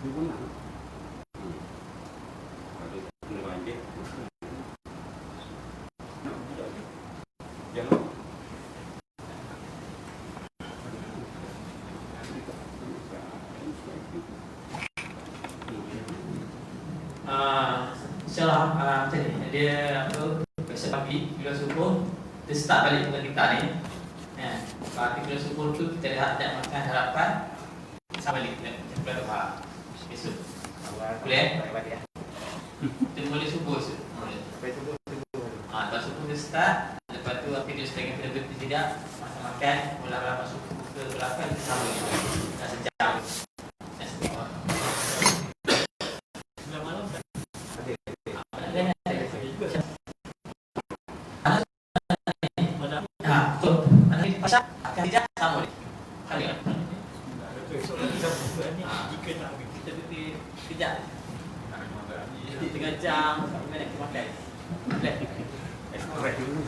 InsyaAllah macam ni. Dia apa, biasa pagi bila subuh dia start balik dengan kita ni. Pagi bila subuh tu kita lihat tak makan harapan sampai balik jam 12 besok. Boleh? Kita boleh subuh tu. Boleh. Lepas subuh dia start, lepas tu akhir dia setengah kita tidak makan, mula-mula masuk ke belakang kita sama ni. Dah sejam. Pasal akan tidak sama ni. Kali kan? Besok lagi sama ni. Jika nak kita pergi kejap. Tengah jam sampai mana kita makan. Boleh. Express dulu.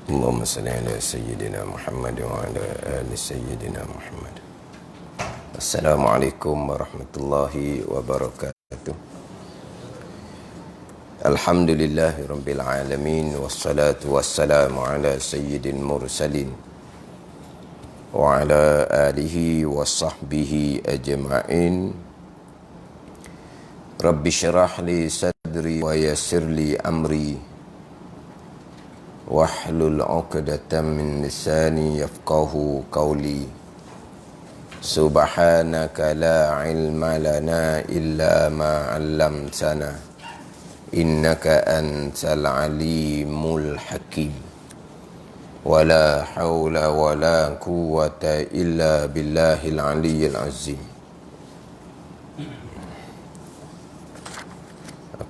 Allahumma salli ala sayyidina Muhammad wa ala ali sayyidina Muhammad. Assalamualaikum warahmatullahi wabarakatuh. Alhamdulillahi rabbil alamin, wassalatu wassalamu ala sayyidil mursalin wa ala alihi wa sahbihi ajma'in. Rabbi syrah li sadri wa yassir li amri wahlul 'uqdatam min lisani yafqahu qawli. Subhanaka la ilma lana illa ma 'allamtana innaka antal alimul hakim. Wala haula wala quwwata illa billahil aliyyil azim.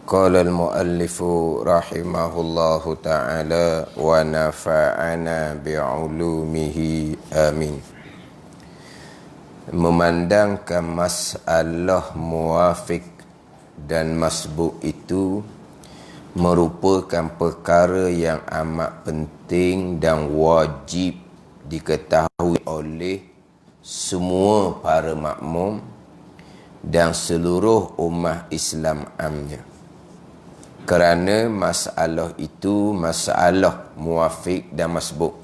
Qala al-muallifu rahimahullahu ta'ala wa nafa'ana bi'ulumihi amin. Memandangkan masalah muwafiq dan masbuk itu merupakan perkara yang amat penting dan wajib diketahui oleh semua para makmum dan seluruh ummah Islam amnya. Kerana masalah itu masalah muwafiq dan masbuk,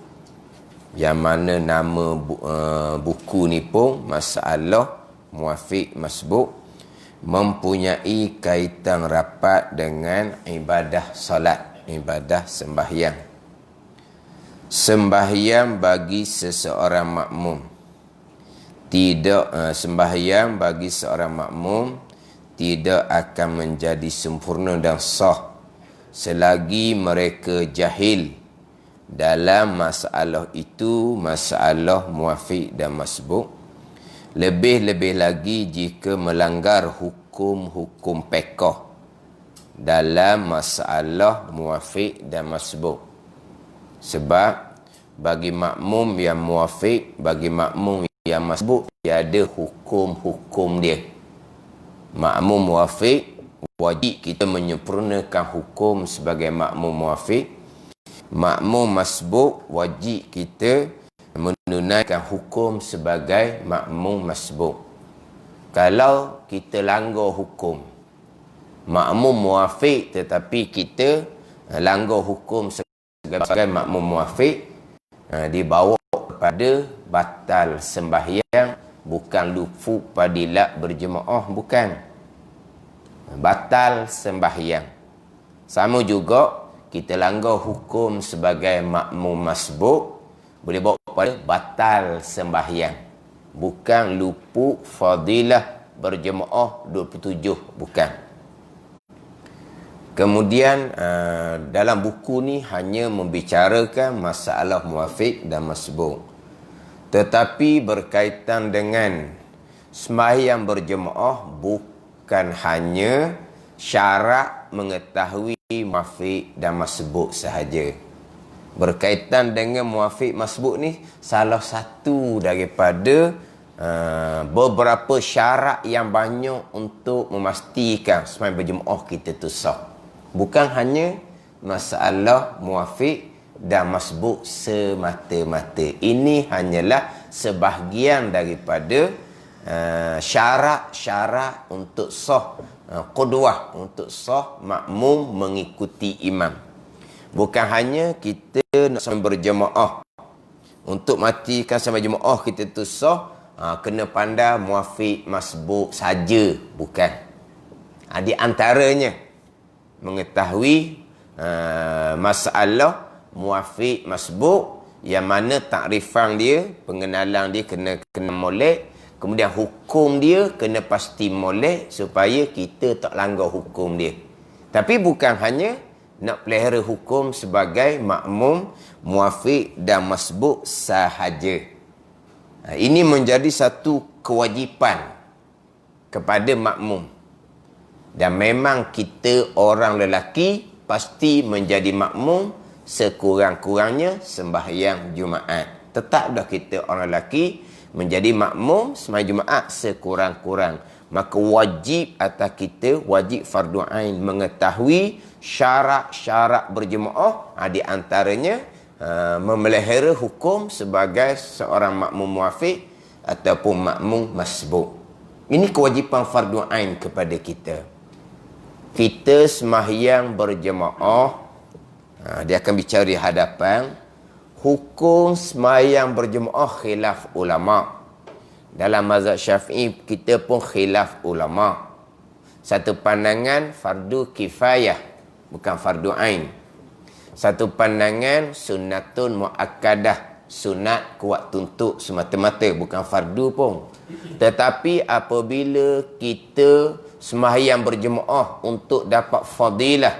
yang mana nama buku ni pun masalah muwafiq masbuk, mempunyai kaitan rapat dengan ibadah salat, ibadah sembahyang. Sembahyang bagi seseorang makmum sembahyang bagi seorang makmum tidak akan menjadi sempurna dan sah selagi mereka jahil dalam masalah itu, masalah muwafiq dan masbuk. Lebih-lebih lagi jika melanggar hukum-hukum fiqh dalam masalah muwafiq dan masbuk. Sebab bagi makmum yang muwafiq, bagi makmum yang masbuk, dia ada hukum-hukum dia. Makmum muwafiq, wajib kita menyempurnakan hukum sebagai makmum muwafiq. Makmum masbuk, wajib kita menunaikan hukum sebagai makmum masbuk. Kalau kita langgar hukum makmum muwafiq tetapi kita langgar hukum sebagai makmum muwafiq, dibawa kepada batal sembahyang, bukan luput fadilah berjemaah, bukan. Batal sembahyang. Sama juga kita langgar hukum sebagai makmum masbuk, boleh bawa pada batal sembahyang, bukan luput fadilah berjemaah 27, bukan. Kemudian dalam buku ni hanya membicarakan masalah muafiq dan masbuk, tetapi berkaitan dengan sembahyang berjemaah bukan hanya syarat mengetahui muafiq dan masbuk sahaja. Berkaitan dengan muafiq masbuk ni salah satu daripada beberapa syarat yang banyak untuk memastikan sembahyang berjemaah kita tu sah. Bukan hanya masalah muafiq dan masbuk semata-mata. Ini hanyalah sebahagian daripada syarat-syarat untuk sah qudwah, untuk sah makmum mengikuti imam. Bukan hanya kita nak sembahyang berjemaah, untuk matikan sembahyang jemaah kita tu sah, kena pandai muafiq masbuk saja, bukan. Di antaranya mengetahui masalah muafiq masbuk, yang mana takrifan dia, pengenalan dia kena molek, kemudian hukum dia kena pasti molek supaya kita tak langgar hukum dia. Tapi bukan hanya nak pelihara hukum sebagai makmum muafiq dan masbuk sahaja. Ini menjadi satu kewajipan kepada makmum. Dan memang kita orang lelaki pasti menjadi makmum sekurang-kurangnya sembahyang Jumaat. Tetap dah kita orang lelaki menjadi makmum sembahyang Jumaat sekurang-kurang. Maka wajib atas kita, wajib fardu ain mengetahui syarat-syarat berjemaah. Di antaranya memelihara hukum sebagai seorang makmum muafiq ataupun makmum masbuk. Ini kewajipan fardu ain kepada kita. Kita sembahyang berjemaah, dia akan bicara di hadapan. Hukum sembahyang berjemaah khilaf ulama. Dalam mazhab Syafi'i kita pun khilaf ulama. Satu pandangan fardu kifayah, bukan fardu ain. Satu pandangan sunnatun muakkadah, sunat kuat tuntut semata-mata, bukan fardu pun. Tetapi apabila kita sembahyang berjemaah untuk dapat fadilah,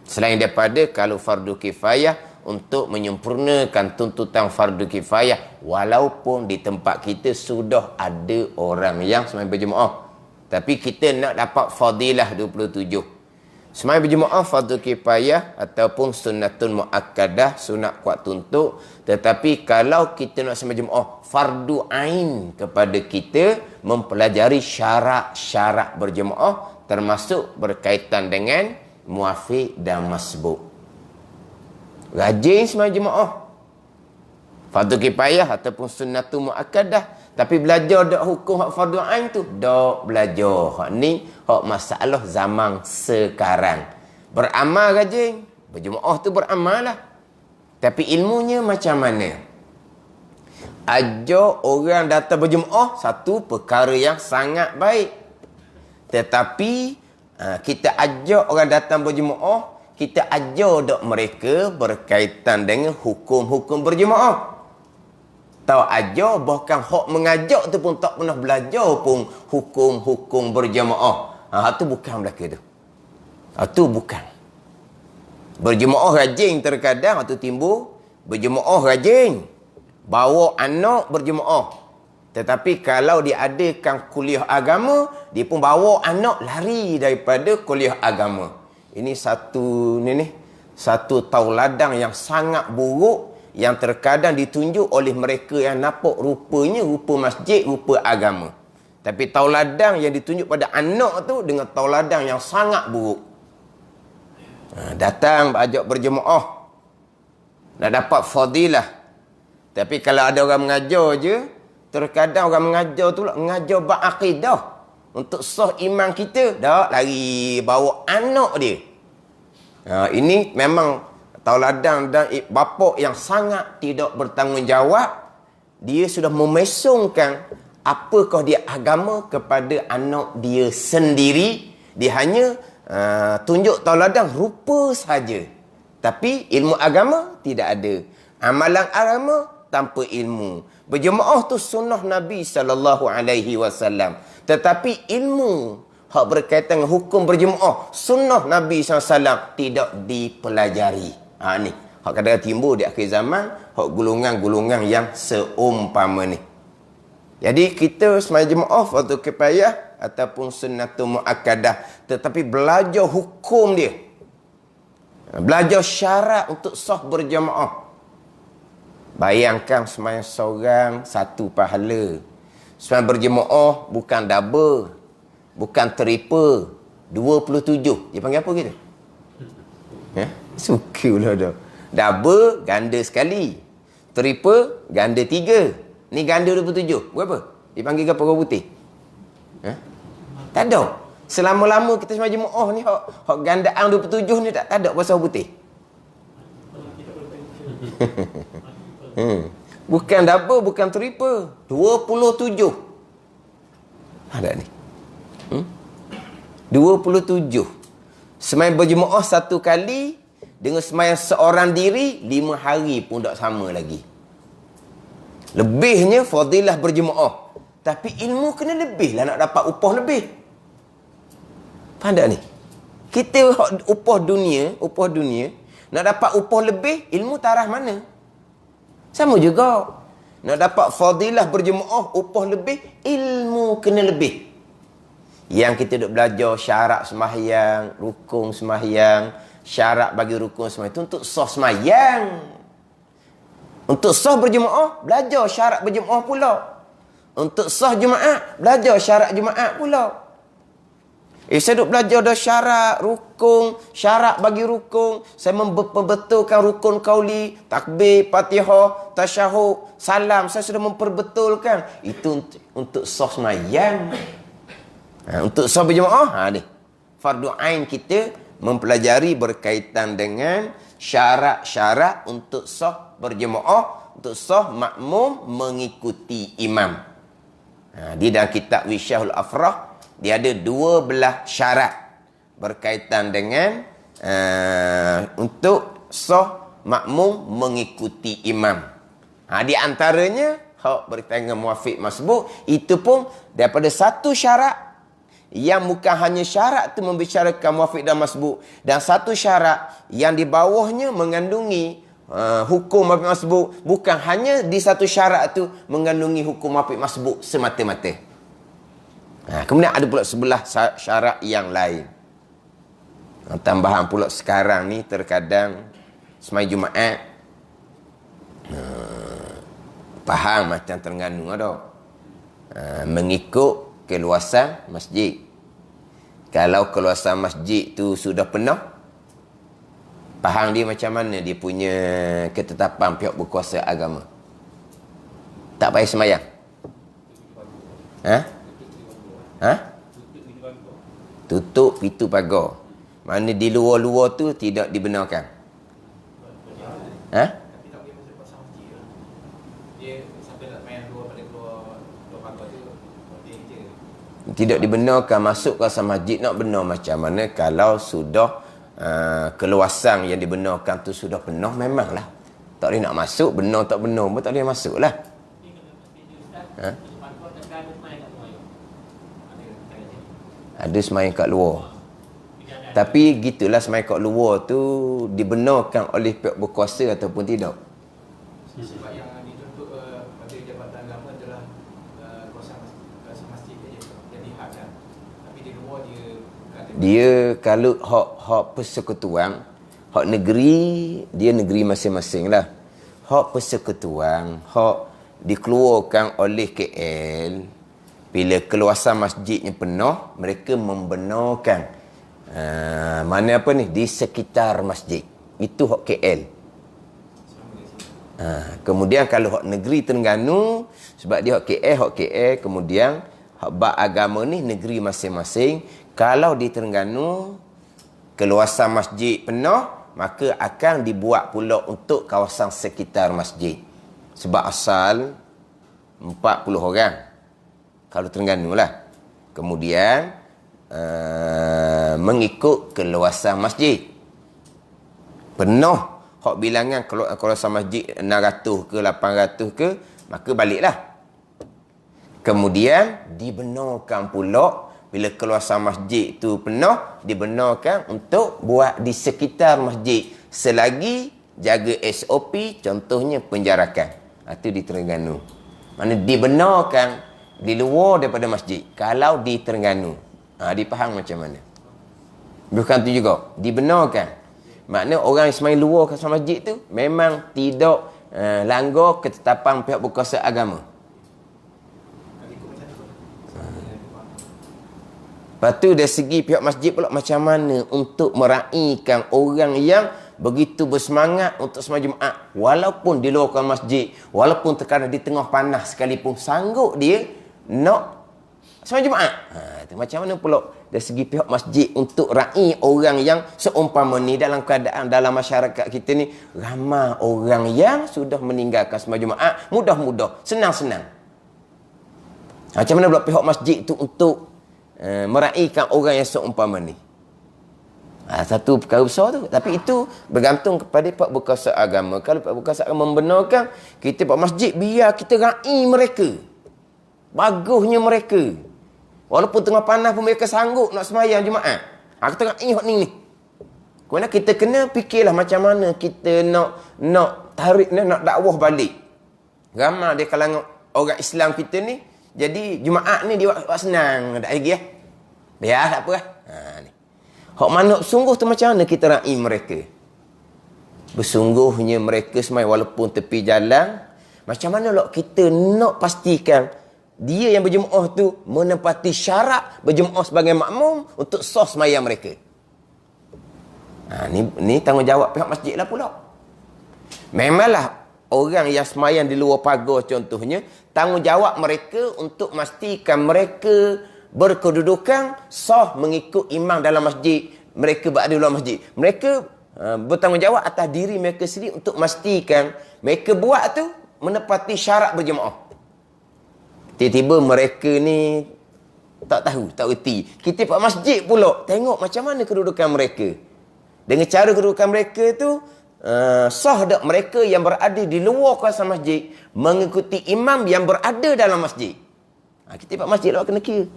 selain daripada kalau fardu kifayah, untuk menyempurnakan tuntutan fardu kifayah, walaupun di tempat kita sudah ada orang yang sembahyang berjemaah, tapi kita nak dapat fadilah 27. Sembahyang berjemaah fardu kifayah ataupun sunnatun muakkadah, sunat kuat tuntut. Tetapi kalau kita nak sembahyang berjemaah fardu ain kepada kita mempelajari syarat-syarat berjemaah, termasuk berkaitan dengan muafiq dan masbuk. Rajin sembahyang jemaah fardu kifayah ataupun sunnatun muakkadah, tapi belajar dak hukum hak fardu ain tu dak belajar. Hak ni hak masalah zaman sekarang. Beramal rajin berjemaah tu, beramal lah, tapi ilmunya macam mana? Ajak orang datang berjemaah satu perkara yang sangat baik, tetapi kita ajak orang datang berjemaah, kita ajar dak mereka berkaitan dengan hukum-hukum berjemaah. Tahu ajar, bahkan hak mengajak tu pun tak pernah belajar pun hukum-hukum berjemaah. Tu bukan belaka tu. Tu bukan. Berjemaah rajin terkadang tu timbul, berjemaah rajin, bawa anak berjemaah. Tetapi kalau diadakan kuliah agama, dia pun bawa anak lari daripada kuliah agama. Ini satu tauladan yang sangat buruk, yang terkadang ditunjuk oleh mereka yang nampak rupanya rupa masjid, rupa agama. Tapi tauladan yang ditunjuk pada anak tu dengan tauladan yang sangat buruk. Datang ajak berjemaah nak dapat fadilah. Tapi kalau ada orang mengajar je, terkadang orang mengajar tu mengajar ba'aqidah untuk sah iman kita, dah lari bawa anak dia. Ini memang tauladan dan bapa yang sangat tidak bertanggungjawab dia sudah memesongkan apakah dia agama kepada anak dia sendiri. Dia hanya tunjuk tauladan rupa saja. Tapi ilmu agama tidak ada. Amalan agama tanpa ilmu. Berjemaah tu sunnah Nabi SAW. Tetapi ilmu hak berkaitan dengan hukum berjemaah, sunnah Nabi SAW tidak dipelajari. Ni hak kadang timbul di akhir zaman, hak golongan-golongan yang seumpama ni. Jadi kita sebagai jemaah fardu kifayah ataupun sunnatul muakkadah, tetapi belajar hukum dia. Belajar syarat untuk sah berjemaah. Bayangkan sembahyang seorang satu pahala. Sembahyang berjemaah bukan double, bukan triple, 27. Dia panggil apa gitu? Suka lah dah. Double ganda sekali. Triple ganda 3. Ni ganda 27. Berapa? Dipanggil ke perang putih? Tak ada. Selama-lama kita semua jemaah ni hak gandaan 27 ni tak ada pasal putih. Bukan double, bukan triple. 27. Ada ni. 27. Sembahyang berjemaah satu kali dengan sembahyang seorang diri 5 hari pun tak sama lagi. Lebihnya fadilah berjemaah. Tapi ilmu kena lebih lah nak dapat upah lebih. Faham tak ni? Kita upah dunia, nak dapat upah lebih, ilmu tarah mana? Sama juga. Nak dapat fadilah berjemaah, upah lebih, ilmu kena lebih. Yang kita duk belajar syarat sembahyang, rukun sembahyang, syarat bagi rukun sembahyang itu untuk sah sembahyang. Untuk sah berjemaah, belajar syarat berjemaah pula. Untuk sah Jumaat, belajar syarat Jumaat pula. Saya duk belajar dah syarat, rukun, syarat bagi rukun. Saya memperbetulkan rukun qauli, takbir, Fatihah, tasyahud, salam. Saya sudah memperbetulkan. Itu untuk sah sembahyang. Untuk sah berjemaah, ni. Fardu ain kita mempelajari berkaitan dengan syarat-syarat untuk sah berjemaah, untuk sah makmum mengikuti imam. Di dalam kitab Wisyahul Afrah, dia ada 12 syarat berkaitan dengan untuk sah makmum mengikuti imam. Di antaranya hak berkaitan dengan muafiq masbuk, itu pun daripada satu syarat yang bukan hanya syarat tu membicarakan muafiq dan masbuk, dan satu syarat yang di bawahnya mengandungi hukum muafiq masbuk, bukan hanya di satu syarat tu mengandungi hukum muafiq masbuk semata-mata. Kemudian ada pula sebelah syarat yang lain. Tambahan pula sekarang ni terkadang semai Jumaat faham macam Terengganu ada mengikut keluasan masjid. Kalau keluasan masjid tu sudah penuh, faham dia macam mana dia punya ketetapan pihak berkuasa agama. Tak payah sembahyang. Tutup pintu pagar. Mana di luar-luar tu tidak dibenarkan. Tapi tak boleh pasal pasal masjid lah. Dia sampai nak main luar pada keluar pagar tu, dia je. Tidak dibenarkan masuk ke kawasan masjid. Nak benar macam mana kalau sudah keluasan yang dibenarkan tu sudah penuh, memanglah. Tak boleh nak masuk, benar tak benar pun tak boleh masuk lah. Ada semayang kat luar. Tapi gitulah semayang kat luar tu dibenarkan oleh pihak berkuasa ataupun tidak. Sebab yang dituntut pada Jabatan Agama adalah kawasan masjid saja. Jadi hak kan. Tapi di luar dia kata dia kalau hak persekutuan, hak negeri, dia negeri masing-masing lah. Hak persekutuan, hak dikeluarkan oleh KL, bila keluasan masjidnya penuh, mereka membenarkan mana apa ni, di sekitar masjid. Itu hak KL. Kemudian kalau hak negeri Terengganu, sebab dia hak KL, kemudian hak bab agama ni negeri masing-masing. Kalau di Terengganu keluasan masjid penuh, maka akan dibuat pula untuk kawasan sekitar masjid. Sebab asal 40 orang. Kalau Terengganu lah. Kemudian mengikut keluasan masjid. Penuh hak bilangan keluasan masjid 600 ke 800 ke, maka baliklah. Kemudian dibenarkan pula bila keluasan masjid tu penuh, dibenarkan untuk buat di sekitar masjid selagi jaga SOP, contohnya penjarakan. Itu di Terengganu. Mana dibenarkan di luar daripada masjid. Kalau di Terengganu, dipaham macam mana? Bukan tu juga, dibenarkan. Makna orang yang semain luar kawasan masjid tu memang tidak langgar ketetapan pihak berkuasa agama. Lepas tu dari segi pihak masjid pula macam mana untuk meraihkan orang yang begitu bersemangat untuk sembahyang Jumaat walaupun di luar kawasan masjid, walaupun terkadang di tengah panas sekalipun, sanggup dia nak sembahyang Jumaat. Macam mana pula dari segi pihak masjid untuk raih orang yang seumpama ni dalam keadaan dalam masyarakat kita ni ramai orang yang sudah meninggalkan sembahyang Jumaat mudah-mudah, senang-senang. Macam mana pula pihak masjid tu untuk meraihkan orang yang seumpama ni? Satu perkara besar tu. Tapi itu bergantung kepada pihak berkuasa agama. Kalau pihak berkuasa agama membenarkan, kita pihak masjid biar kita raih mereka. Bagusnya mereka. Walaupun tengah panas pun mereka sanggup nak sembahyang Jumaat. Kita raih hak ni. Kerana kita kena fikirlah macam mana kita nak tarik, nak dakwah balik. Ramai dia kalangan orang Islam kita ni, jadi Jumaat ni dia buat senang. Tak lagi biar tak apa lah. Ni. Hak mana sungguh tu macam mana kita raih mereka? Bersungguhnya mereka semai walaupun tepi jalan. Macam mana lah kita nak pastikan dia yang berjemaah tu menepati syarat berjemaah sebagai makmum untuk sah sembahyang mereka. Ni tanggungjawab pihak masjid lah pula. Memanglah orang yang sembahyang di luar pagar contohnya, tanggungjawab mereka untuk memastikan mereka berkedudukan sah mengikut imam dalam masjid. Mereka berada di luar masjid. Mereka bertanggungjawab atas diri mereka sendiri untuk memastikan mereka buat tu menepati syarat berjemaah. Tiba-tiba mereka ni tak tahu, tak erti. Kita pak masjid pula tengok macam mana kedudukan mereka. Dengan cara kedudukan mereka tu sah tak mereka yang berada di luar kawasan masjid mengikuti imam yang berada dalam masjid. Kita pak masjid lah kena kira.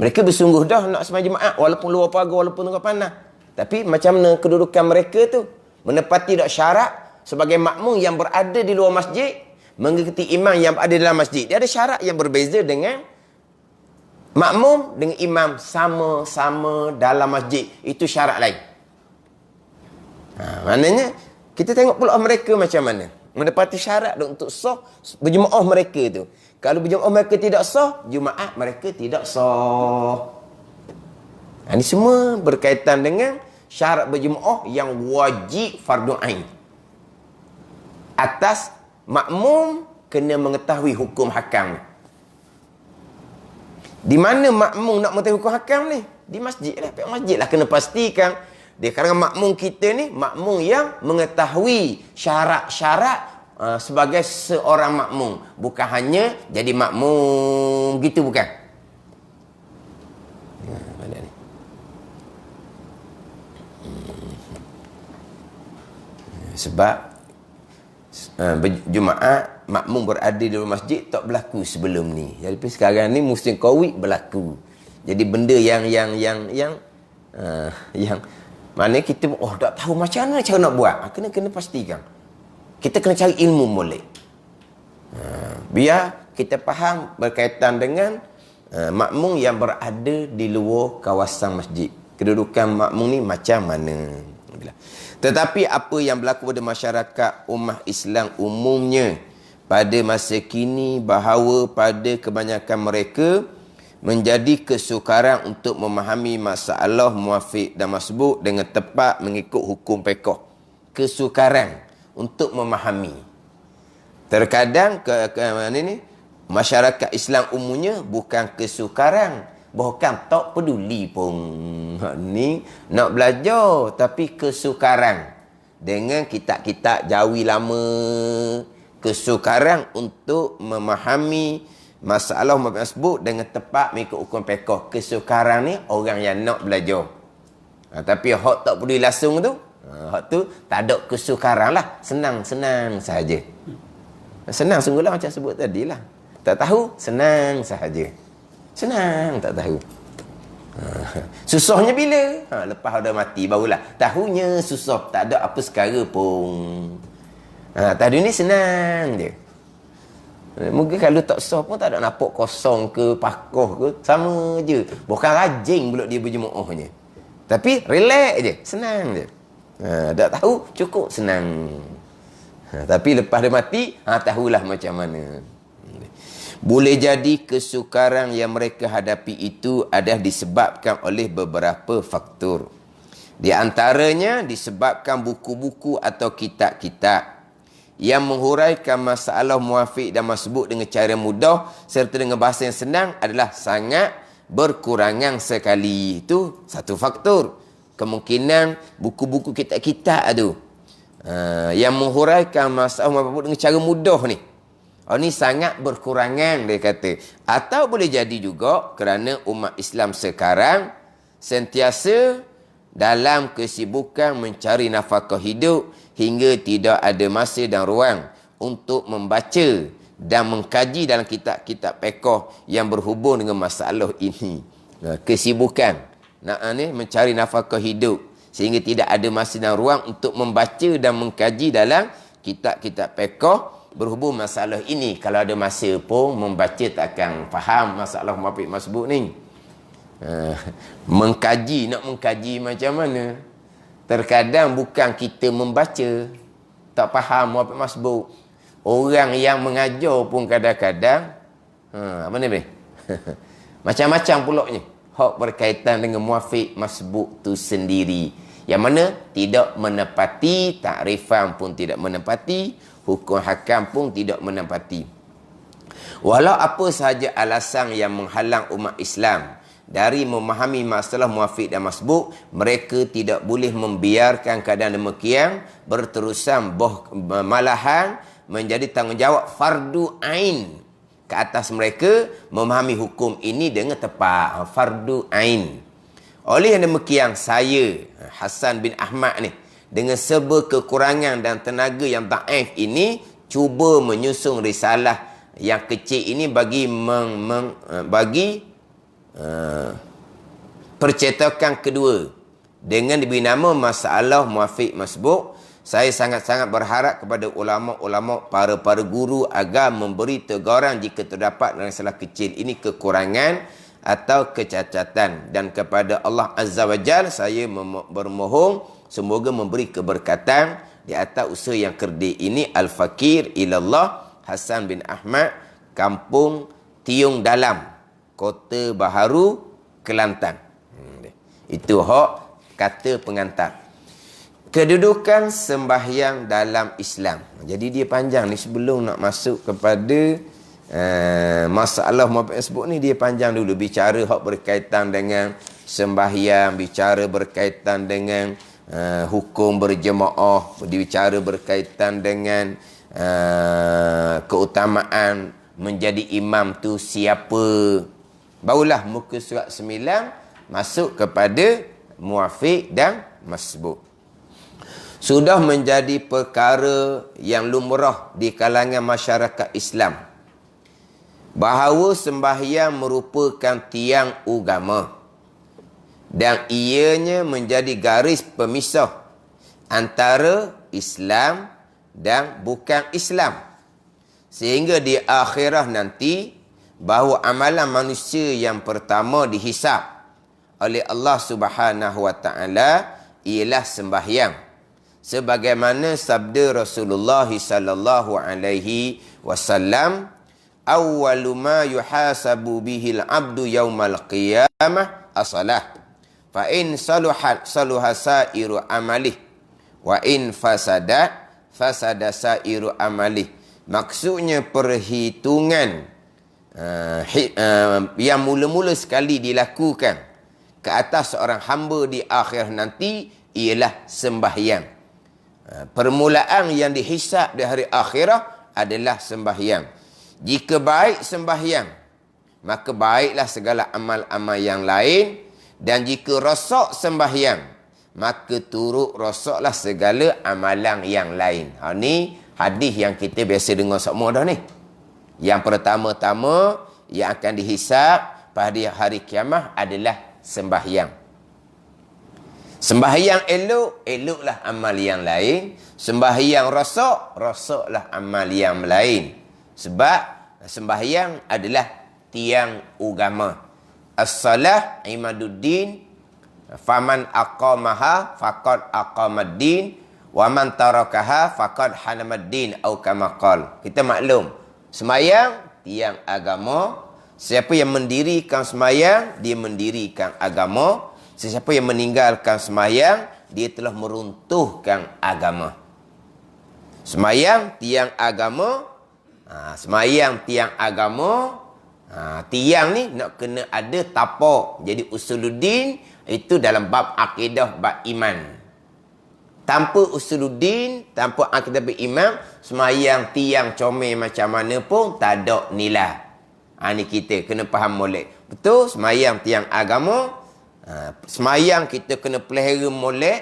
Mereka bersungguh dah nak sembahyang Jumaat walaupun luar pagar, walaupun tengah panas. Tapi macam mana kedudukan mereka tu menepati tak syarat sebagai makmum yang berada di luar masjid mengikuti imam yang ada dalam masjid. Dia ada syarat yang berbeza dengan makmum dengan imam sama-sama dalam masjid. Itu syarat lain. Maknanya kita tengok pula mereka macam mana menepati syarat untuk sah berjemaah mereka tu. Kalau berjemaah mereka tidak sah, Jumaat mereka tidak sah. Ini semua berkaitan dengan syarat berjemaah yang wajib fardu ain. Atas makmum kena mengetahui hukum hakam. Di mana makmum nak mengetahui hukum hakam ni? Di masjid lah. Pihak masjid lah kena pastikan. Dia kalangan makmum kita ni, makmum yang mengetahui syarat-syarat sebagai seorang makmum. Bukan hanya jadi makmum gitu, bukan. Sebab Jumaat makmum berada di dalam masjid tak berlaku sebelum ni. Jadi sekarang ni musim Covid berlaku. Jadi benda yang mana kita tak tahu macam mana cara nak buat. Kena pastikan. Kita kena cari ilmu molek. Biar kita faham berkaitan dengan makmum yang berada di luar kawasan masjid. Kedudukan makmum ni macam mana. Tetapi apa yang berlaku pada masyarakat ummah Islam umumnya pada masa kini, bahawa pada kebanyakan mereka menjadi kesukaran untuk memahami masalah muafiq dan masbuk dengan tepat mengikut hukum fiqh. Kesukaran untuk memahami. Terkadang masyarakat Islam umumnya bukan kesukaran, bahkan tak peduli pun. Ni nak belajar tapi kesukaran dengan kitab-kitab Jawi lama, kesukaran untuk memahami masalah tersebut dengan tepat mengikut hukum fiqh. Kesukaran ni orang yang nak belajar. Tapi hak tak peduli langsung tu, hak tu tak ada kesukaran lah. Senang-senang sahaja. Senang sungguhlah macam sebut tadi lah. Tak tahu, senang sahaja. Senang tak tahu. Susahnya bila? Lepas dah mati barulah. Tahunya susah. Tak ada apa sekara pun. Tadi ni senang je. Mungkin kalau tak sah pun tak ada nampak kosong ke, pakoh ke. Sama je. Bukan rajin pula dia berjemaahnya. Tapi relax je. Senang je. Tak tahu, cukup senang. Tapi lepas dia mati, tahulah macam mana. Boleh jadi kesukaran yang mereka hadapi itu adalah disebabkan oleh beberapa faktor. Di antaranya disebabkan buku-buku atau kitab-kitab yang menghuraikan masalah muafiq dan masbuk dengan cara mudah serta dengan bahasa yang senang adalah sangat berkurangan sekali. Itu satu faktor. Kemungkinan buku-buku kitab-kitab tu yang menghuraikan masalah muafiq dengan cara mudah ni, ini sangat berkurangan dia kata. Atau boleh jadi juga kerana umat Islam sekarang sentiasa dalam kesibukan mencari nafkah hidup hingga tidak ada masa dan ruang untuk membaca dan mengkaji dalam kitab-kitab fiqh yang berhubung dengan masalah ini. Kesibukan mencari nafkah hidup sehingga tidak ada masa dan ruang untuk membaca dan mengkaji dalam kitab-kitab fiqh berhubung masalah ini. Kalau ada masa pun membaca takkan faham masalah muafiq masbuk ni. Nak mengkaji macam mana? Terkadang bukan kita membaca tak faham muafiq masbuk. Orang yang mengajar pun kadang-kadang apa ni? Macam-macam pulaknya. Hak berkaitan dengan muafiq masbuk tu sendiri. Yang mana tidak menepati, takrifan pun tidak menepati, hukum hakam pun tidak menepati. Walau apa sahaja alasan yang menghalang umat Islam dari memahami masalah muafiq dan masbuk, mereka tidak boleh membiarkan keadaan demikian berterusan, malahan menjadi tanggungjawab fardu ain ke atas mereka memahami hukum ini dengan tepat. Fardu ain. Oleh yang demikian, saya Hasan bin Ahmad ni dengan serba kekurangan dan tenaga yang daif ini cuba menyusun risalah yang kecil ini bagi percetakan kedua dengan diberi nama masalah muafiq masbuk. Saya sangat-sangat berharap kepada ulama-ulama, para guru agar memberi teguran jika terdapat risalah kecil ini kekurangan atau kecacatan, dan kepada Allah Azza wa Jalla saya bermohon semoga memberi keberkatan di atas usaha yang kerdil ini. Al-Fakir ilallah Hasan bin Ahmad, Kampung Tiung Dalam, Kota Baharu, Kelantan. Itu hak kata pengantar. Kedudukan sembahyang dalam Islam. Jadi dia panjang ni, sebelum nak masuk kepada masalah muafiq ni, dia panjang dulu bicara hak berkaitan dengan sembahyang, bicara berkaitan dengan hukum berjemaah, bicara berkaitan dengan keutamaan menjadi imam tu siapa. Barulah muka surat 9 masuk kepada muafiq dan masbuk. Sudah menjadi perkara yang lumrah di kalangan masyarakat Islam bahawa sembahyang merupakan tiang agama dan ianya menjadi garis pemisah antara Islam dan bukan Islam, sehingga di akhirat nanti bahawa amalan manusia yang pertama dihisab oleh Allah Subhanahu wa taala ialah sembahyang, sebagaimana sabda Rasulullah sallallahu alaihi wasallam, awwalu ma yuhasabu bihil abdu yaumal qiyamah as-salah fa in saluhat saluha sairu amalih wa in fasada fasada sairu amalih. Maksudnya perhitungan yang mula-mula sekali dilakukan ke atas seorang hamba di akhir nanti ialah sembahyang. Permulaan yang dihisab di hari akhirat adalah sembahyang. Jika baik sembahyang, maka baiklah segala amal-amal yang lain. Dan jika rosak sembahyang, maka turut rosaklah segala amalan yang lain. Ni hadis yang kita biasa dengar semua dah ni. Yang pertama-tama yang akan dihisap pada hari kiamat adalah sembahyang. Sembahyang elok, eloklah amal yang lain. Sembahyang rosak, rosaklah amal yang lain. Sebab sembahyang adalah tiang agama. As-salah imaduddin, faman aqamaha faqad aqamaddin, wa man tarakaha faqad hanamaddin, atau kama qala. Kita maklum, sembahyang tiang agama. Siapa yang mendirikan sembahyang, dia mendirikan agama. Sesiapa yang meninggalkan sembahyang, dia telah meruntuhkan agama. Sembahyang tiang agama. Sembahyang tiang agama. Tiang ni nak kena ada tapak. Jadi usuluddin itu dalam bab akidah, bab iman. Tanpa usuluddin, tanpa akidah beriman, sembahyang tiang comel macam mana pun tak ada nilai. Ni kita kena faham molek. Betul, sembahyang tiang agama. Sembahyang kita kena pelihara molek.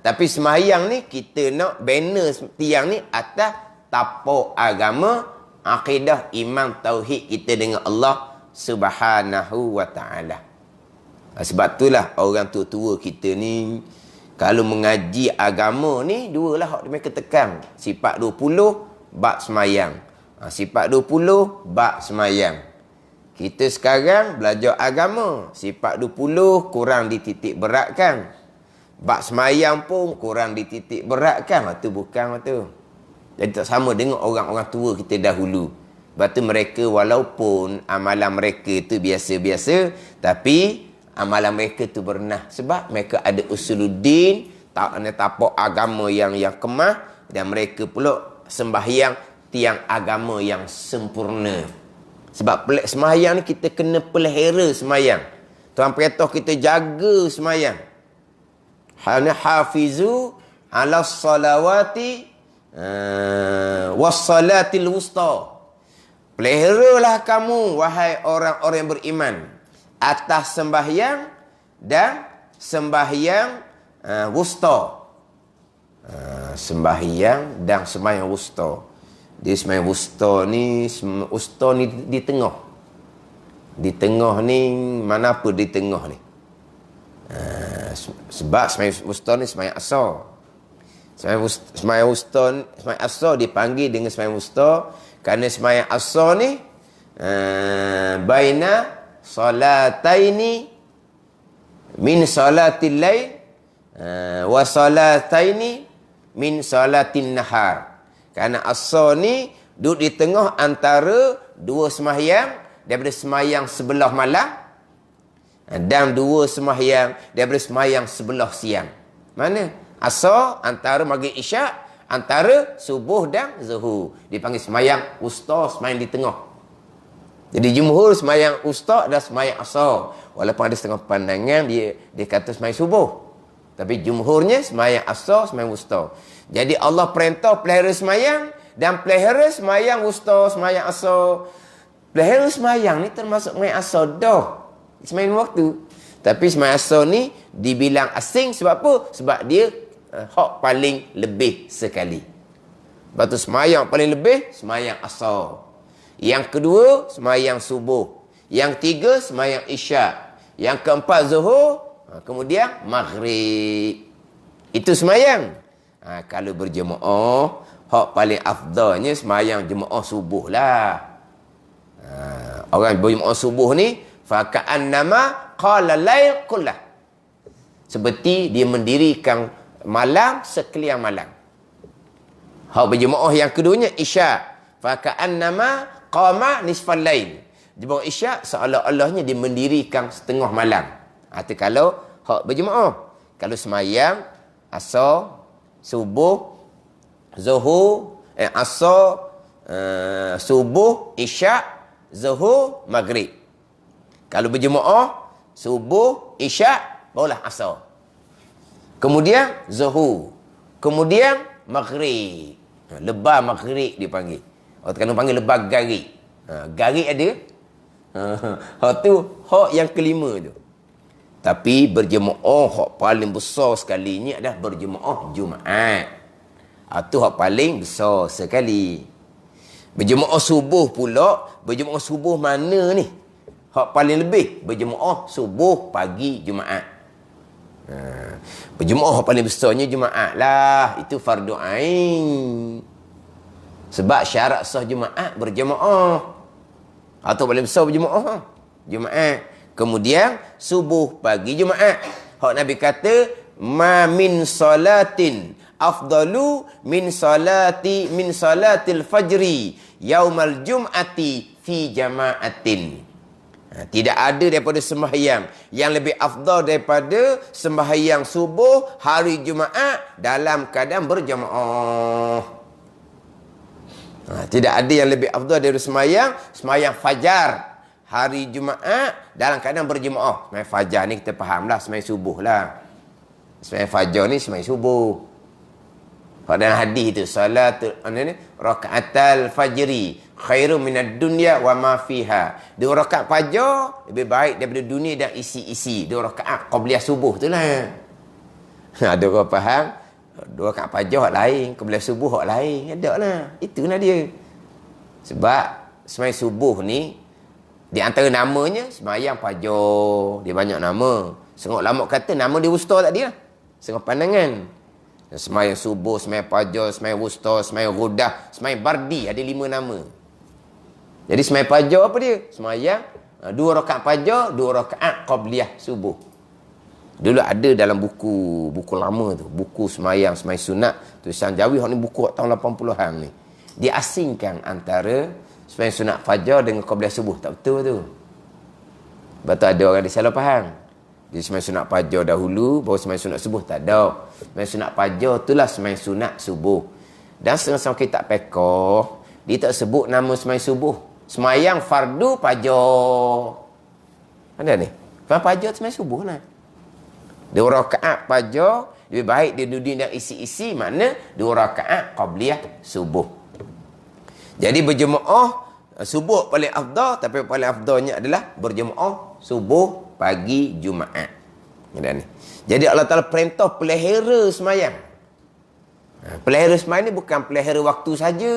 Tapi sembahyang ni kita nak banner tiang ni atas tapak agama, akidah, iman, tauhid kita dengan Allah Subhanahu wa ta'ala. Sebab itulah orang tua-tua kita ni, kalau mengaji agama ni, dua lah mereka tekan. Sifat 20, bab semayang. Sifat 20, bab semayang. Kita sekarang belajar agama. Sifat 20 kurang dititik beratkan. Bab semayang pun kurang dititik beratkan. Itu bukan itu. Jadi tak sama dengan orang-orang tua kita dahulu. Sebab tu mereka walaupun amalan mereka itu biasa-biasa, tapi amalan mereka tu bernah. Sebab mereka ada usuluddin, tapak agama yang kemah, dan mereka pula sembahyang tiang agama yang sempurna. Sebab sembahyang ni kita kena pelihara sembahyang. Tuhan perintah kita jaga sembahyang. Hafizu ala salawati wassalatil wusta. Peliharalah kamu, wahai orang-orang yang beriman, atas sembahyang dan sembahyang wusta. Sembahyang dan sembahyang wusta. Dia sembahyang wusta ni di tengah. Di tengah ni, mana apa di tengah ni? Sebab sembahyang wusta ni sembahyang asar. Sembahyang wusta, sembahyang asar dipanggil dengan sembahyang wusta kerana sembahyang asar ni baina salataini min salatil lail wa salataini min salatin nahar. Kerana asar ni duduk di tengah antara dua sembahyang daripada sembahyang sebelah malam dan dua sembahyang daripada sembahyang sebelah siang. Mana? Asar antara maghrib isyak, antara subuh dan zuhur. Dipanggil sembahyang wusta, sembahyang di tengah. Jadi jumhur sembahyang wusta dan sembahyang asar. Walaupun ada setengah pandangan dia kata sembahyang subuh. Tapi jumhurnya sembahyang asar, sembahyang wusta. Jadi Allah perintah pelihara sembahyang dan pelihara sembahyang wusta, sembahyang asar. Pelihara sembahyang ni termasuk sembahyang asar dah. Sembahyang waktu. Tapi sembahyang asar ni dibilang asing sebab apa? Sebab dia hak paling lebih sekali. Lepas tu sembahyang paling lebih, sembahyang asar. Yang kedua, sembahyang subuh. Yang tiga, sembahyang isyak. Yang keempat, zuhur. Kemudian, maghrib. Itu sembahyang. Kalau berjemaah, hak paling afdalnya sembahyang jemaah subuh lah. Orang berjemaah subuh ni, faka'annama qala lail kullah. Seperti dia mendirikan malam sekalian malam. Hak berjemaah yang keduanya isyak. Faka'annama qama nisfal lail. Jemaah isyak seolah-olahnya dia mendirikan setengah malam. Itu kalau hak berjemaah. Kalau semayang asar, subuh, zuhur, asar, subuh, isyak, zuhur, maghrib. Kalau berjemaah subuh, isyak, barulah asar. Kemudian zuhur. Kemudian maghrib. Lebar maghrib dia panggil. Orang Terengganu panggil lebar garik. Garik ada. Hak tu hak yang kelima tu. Tapi berjemaah hak paling besar sekali ni adalah berjemaah Jumaat. Itu hak paling besar sekali. Berjemaah subuh pula, berjemaah subuh mana ni? Hak paling lebih berjemaah subuh pagi Jumaat. Berjemaah hak paling besarnya Jumaat lah. Itu fardu ain. Sebab syarat sah Jumaat berjemaah. Atau paling besar berjemaah Jumaat. Kemudian subuh pagi Jumaat. Hak Nabi kata, ma min salatin afdalu min salatil fajri yaumal jum'ati fi jama'atin. Tidak ada daripada sembahyang yang lebih afdal daripada sembahyang subuh hari Jumaat dalam keadaan berjamaah. Tidak ada yang lebih afdal daripada sembahyang fajar hari Jumaat dalam keadaan berjemaah. Sembahyang fajar ni kita fahamlah, sembahyang subuh lah. Sembahyang fajar ni sembahyang subuh. Dalam hadis itu, salatul rakaatal fajri khairu minad dunya wa ma fiha. 2 rakaat fajar lebih baik daripada dunia dan isi-isi. 2 rakaat qabliyah subuh tu lah. Ada orang faham? 2 rakaat fajar hak lain, qabliyah subuh hak lain. Ada lah. Itulah dia. Sebab sembahyang subuh ni di antara namanya sembahyang fajar. Dia banyak nama. Setengah ulama kata nama dia wusta tak dia. Setengah pandangan. Sembahyang subuh, sembahyang fajar, sembahyang wusta, sembahyang ghudah, sembahyang bardi, ada 5 nama. Jadi sembahyang fajar apa dia? Sembahyang 2 rakaat fajar, 2 rakaat qabliyah subuh. Dulu ada dalam buku lama tu, buku sembahyang sunat tulisan Jawi, hak ni buku tahun 80-an ni. Dia asingkan antara sembahyang sunat fajar dengan qabliyah subuh, tak betul tu. Sebab tu ada orang disalah faham. Dia sembahyang sunat fajar dahulu, baru sembahyang sunat subuh, tak ada. Sembahyang sunat fajar itulah sembahyang sunat subuh. Dan setengah-setengah kitab fiqh, dia tak sebut nama sembahyang subuh. Sembahyang fardu fajar. Ada ni? Fajar sembahyang subuh lah. 2 rakaat fajar, lebih baik dia duduk dan isi-isi, makna 2 rakaat qabliyah subuh. Jadi berjemaah subuh paling afdal, tapi paling afdalnya adalah berjemaah subuh pagi Jumaat. Ni. Jadi Allah Ta'ala perintah pelihara semayang. Pelihara semayang ni bukan pelihara waktu saja.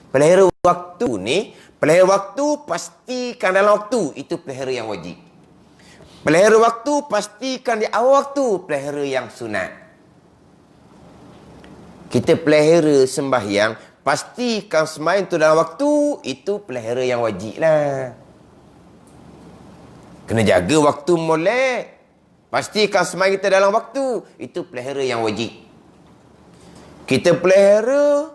Pelihara waktu ni, pelihara waktu pastikan dalam waktu, itu pelihara yang wajib. Pelihara waktu pastikan di awal waktu, pelihara yang sunat. Kita pelihara sembahyang, pastikan semayang tu dalam waktu, itu pelihara yang wajib lah. Kena jaga waktu molek. Pastikan semayang kita dalam waktu. Itu pelihara yang wajib. Kita pelihara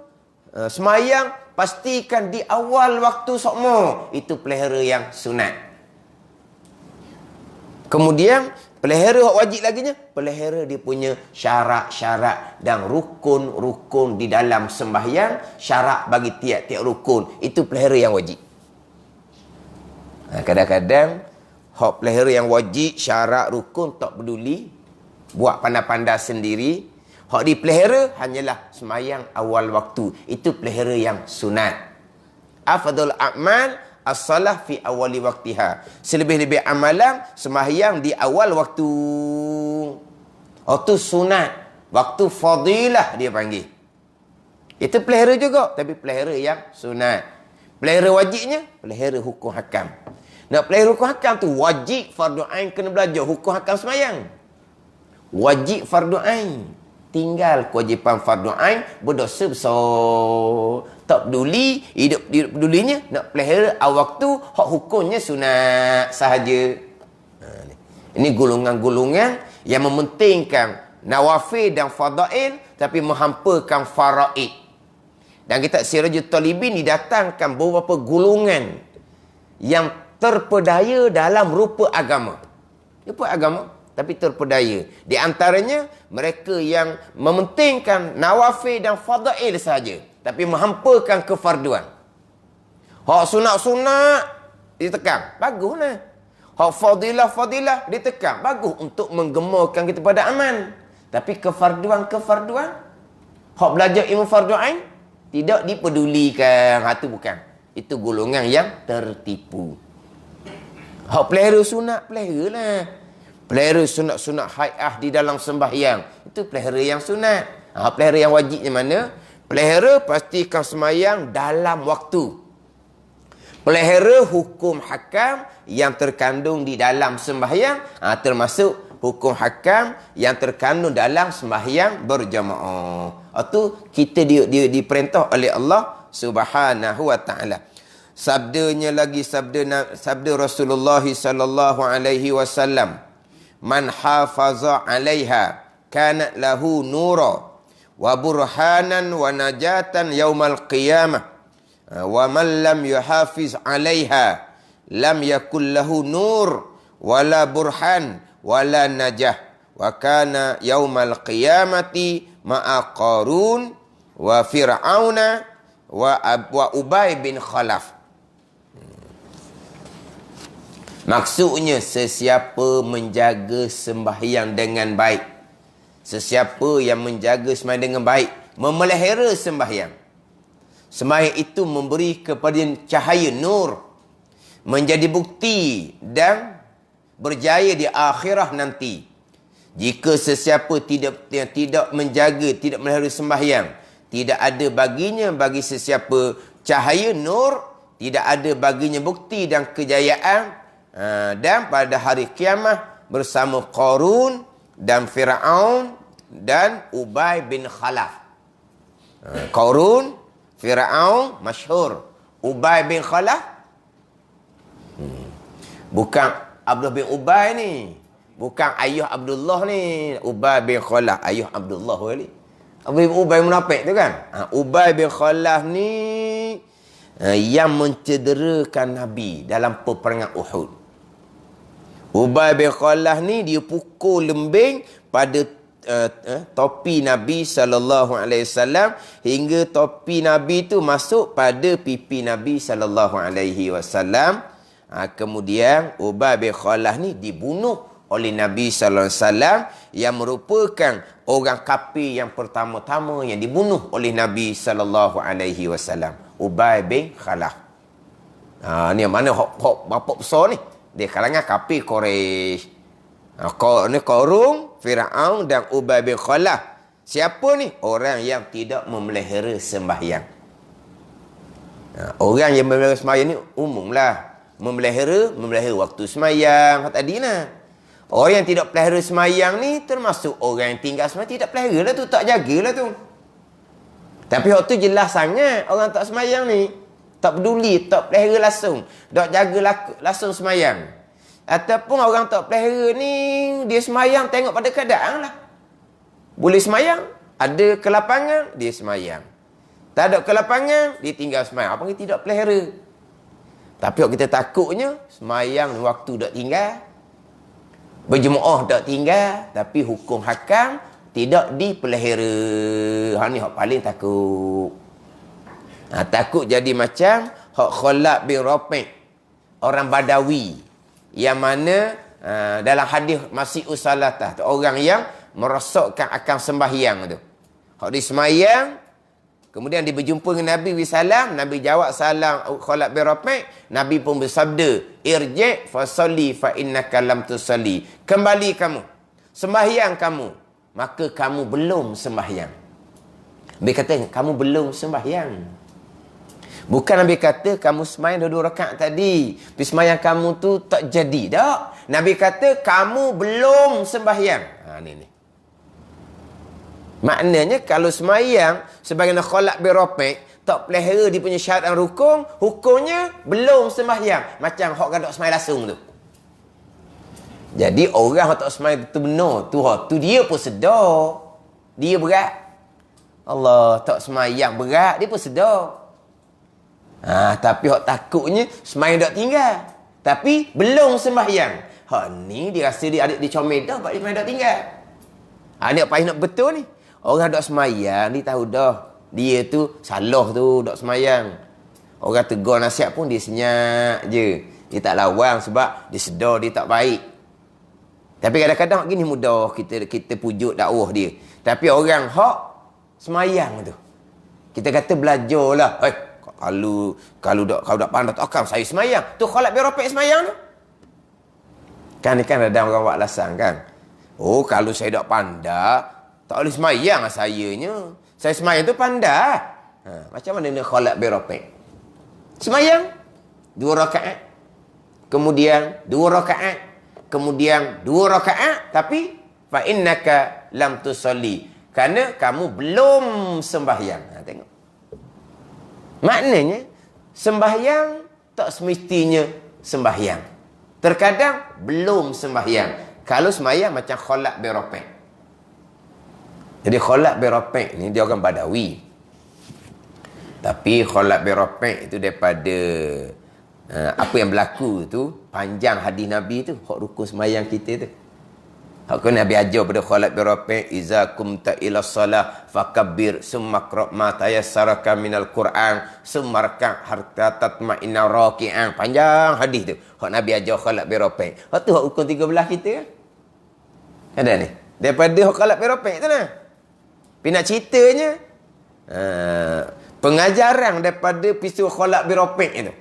semayang, pastikan di awal waktu sokmo. Itu pelihara yang sunat. Kemudian, pelihara wajib laginya, pelihara dia punya syarat-syarat dan rukun-rukun di dalam sembahyang. Syarat bagi tiap-tiap rukun. Itu pelihara yang wajib. Kadang-kadang hak pelihara yang wajib, syarat, rukun tak peduli, buat pandai-pandai sendiri. Hak dipelihara hanyalah semayang awal waktu. Itu pelihara yang sunat. Afdal a'mal as-salah fi awali waktiha. Selebih-lebih amalan semayang di awal waktu. Itu sunat. Waktu fadilah dia panggil. Itu pelihara juga, tapi pelihara yang sunat. Pelihara wajibnya, pelihara hukum hakam. Nak pelihara hukum hakam tu wajib fardu ain, kena belajar hukum hakam semayang. Wajib fardu ain. Tinggal kewajipan fardu ain, berdosa besar. Tak peduli, hidup pedulinya nak pelihara waktu, hak hukumnya sunat sahaja. Ini golongan-golongan yang mementingkan nawafil dan fadail tapi menghampakan faraid. Dan kitab Sirajul Talibin didatangkan beberapa golongan yang terpedaya dalam rupa agama. Rupa agama, tapi terpedaya. Di antaranya, mereka yang mementingkan nawafil dan fadail sahaja, tapi menghampakan kefarduan. Hak sunat-sunat ditekan, baguslah. Hak fadilah-fadilah ditekan, bagus untuk menggemarkan kita pada aman. Tapi kefarduan-kefarduan, Hak belajar ilmu fardu ain tidak dipedulikan. Itu bukan. Itu golongan yang tertipu. Hak pelihara sunat, pelihara lah. Pelihara sunat-sunat hai'ah di dalam sembahyang. Itu pelihara yang sunat. Pelihara yang wajibnya mana? Pelihara pastikan sembahyang dalam waktu. Pelihara hukum hakam yang terkandung di dalam sembahyang. Termasuk hukum hakam yang terkandung dalam sembahyang berjamaah. Itu kita diperintah oleh Allah Subhanahu wa taala. Sabdanya lagi sabda Rasulullah sallallahu alaihi wasallam, man hafaza 'alaiha kanat lahu nura wa burhanan wa najatan yaumal qiyamah wa man lam yuhafiz 'alaiha lam yakul lahu nur wala burhan wala najah wa kana yaumal qiyamati ma'a Qarun wa Fir'auna wa Ubay bin Khalaf. Maksudnya, sesiapa menjaga sembahyang dengan baik, sesiapa yang menjaga sembahyang dengan baik, memelihara sembahyang, sembahyang itu memberi kepada cahaya nur, menjadi bukti dan berjaya di akhirat nanti. Jika sesiapa tidak menjaga, tidak memelihara sembahyang, tidak ada baginya bagi sesiapa cahaya nur, tidak ada baginya bukti dan kejayaan. Dan pada hari kiamat bersama Qarun dan Fir'aun dan Ubay bin Khalaf. Qarun, Fir'aun masyhur. Ubay bin Khalaf bukan Abdullah bin Ubay ni, bukan ayah Abdullah ni. Ubay bin Khalaf ayah Abdullah wali. Abdullah bin Ubay munafik tu kan. Ubay bin Khalaf ni yang mencederakan Nabi dalam peperangan Uhud. Ubay bin Khalaf ni dia pukul lembing pada topi Nabi SAW hingga topi Nabi tu masuk pada pipi Nabi SAW. Kemudian Ubay bin Khalaf ni dibunuh oleh Nabi SAW yang merupakan orang kafir yang pertama-tama yang dibunuh oleh Nabi SAW. Ubay bin Khalaf. Ni yang mana hok bapak besar ni? Dia kalangan kafir Quraisy. Ni Qarun, Fir'aun dan Ubay bin Khalaf. Siapa ni? Orang yang tidak memelihara sembahyang. Orang yang memelihara sembahyang ni umumlah. Memelihara waktu sembahyang tadi lah. Orang yang tidak pelihara sembahyang ni termasuk orang yang tinggal sembahyang tidak pelihara lah tu, tak jagalah tu. Tapi waktu jelas sangat orang tak sembahyang ni. Tak peduli, tak pelihara langsung. Tak jaga langsung sembahyang. Ataupun orang tak pelihara ni, dia sembahyang tengok pada keadaan lah. Boleh sembahyang, ada kelapangan, dia sembahyang. Tak ada kelapangan, dia tinggal sembahyang. Apa kita tidak pelihara? Tapi kita takutnya, sembahyang waktu tak tinggal. Berjemaah tak tinggal. Tapi hukum hakam tidak dipelihara. Ni hak paling takut. Takut jadi macam hak Khalaf bin Rafi', orang Badawi, yang mana dalam hadis Masi'us Salatah, orang yang merosakkan akan sembahyang tu. Hak dia sembahyang, kemudian dia berjumpa dengan Nabi SAW, Nabi jawab salam Khalaf bin Rafi', Nabi pun bersabda, irji' fa salli fa innaka lam tusalli. Kembali kamu, sembahyang kamu, maka kamu belum sembahyang. Nabi kata, kamu belum sembahyang. Bukan Nabi kata kamu sembahyang 2 rakaat tadi, tapi sembahyang kamu tu tak jadi. Tak. Nabi kata kamu belum sembahyang. Ni. Maknanya kalau sembahyang sebagaimana Khalaf bin Rafi' tak pelihara dia punya syarat dan rukun, hukumnya belum sembahyang. Macam hak gadak sembahyang langsung tu. Jadi orang yang tak sembahyang tu benar, tu dia pun sedar. Dia berat. Allah, tak sembahyang berat, dia pun sedar. Tapi hak takutnya sembahyang tak tinggal, tapi belum sembahyang. Ni dia rasa dia adik dicomel dah, sebab dia sembahyang tak tinggal. Ni apa nak betul ni? Orang tak sembahyang, dia tahu dah dia tu salah tu, tak sembahyang. Orang tegur nasihat pun dia senyap je. Dia tak lawang sebab dia sedar dia tak baik. Tapi kadang-kadang gini mudah kita pujuk dakwah dia. Tapi orang hak Semayang tu. Kita kata belajarlah. Kalau dak pandai takkan saya semayang. Tu khalaq birafik semayang tu. Kan ada orang buat alasan kan. Oh, kalau saya dak pandai, tak boleh semayang sayanya. Saya semayang tu pandai. Macam mana nak khalaq birafik? Semayang 2 rakaat. Kemudian 2 rakaat. Kemudian 2 rakaat. Tapi fa innaka lam tusalli. Kerana kamu belum sembahyang. Tengok. Maknanya, sembahyang tak semestinya sembahyang. Terkadang belum sembahyang. Kalau sembahyang macam khalaq birafik. Jadi khalaq birafik ni dia orang Badawi. Tapi khalaq birafik itu daripada apa yang berlaku tu, panjang hadis Nabi tu, hak rukun sembahyang kita tu. Hak Nabi ajar pada khalaq birafik, iza kumta ila salah fakabbir summa qra ma tayassaraka minal Quran summa raka' hatta tatma'inna raki'an. Panjang hadis tu. Hak Nabi ajar khalaq birafik. Hak tu hak rukun 13 kita kan. Ada ni. Daripada hak khalaq birafik tu lah. Tapi nak ceritanya pengajaran daripada peristiwa khalaq birafik itu.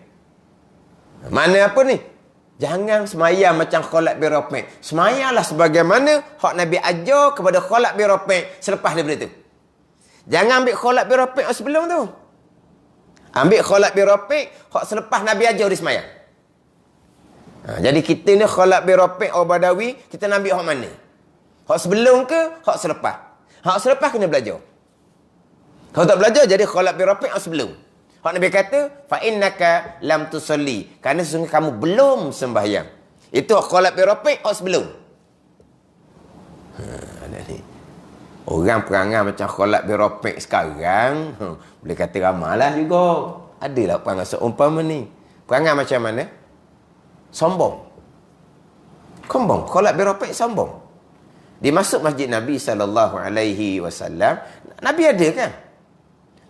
Mana apa ni? Jangan semayang macam khalaq birafik. Semayanglah sebagaimana hak Nabi ajar kepada khalaq birafik selepas daripada tu. Jangan ambil khalaq birafik sebelum tu. Ambil khalaq birafik hak selepas Nabi ajar dia semayang. Jadi kita ni khalaq birafik orang Badawi, kita nak ambil hak mana? Hak sebelum ke hak selepas? Hak selepas kena belajar. Kalau tak belajar jadi khalaq birafik hak sebelum. Hak Nabi kata, fa innaka lam tusalli. Kerana sesungguhnya kamu belum sembahyang. Itu khalaq birafik hak sebelum. Orang perangai macam khalaq birafik sekarang, boleh kata ramalah juga. Adalah perangai seumpama ni. Perangai macam mana? Sombong. Sombong. Khalaq birafik sombong. Dia masuk masjid Nabi SAW. Nabi ada kan?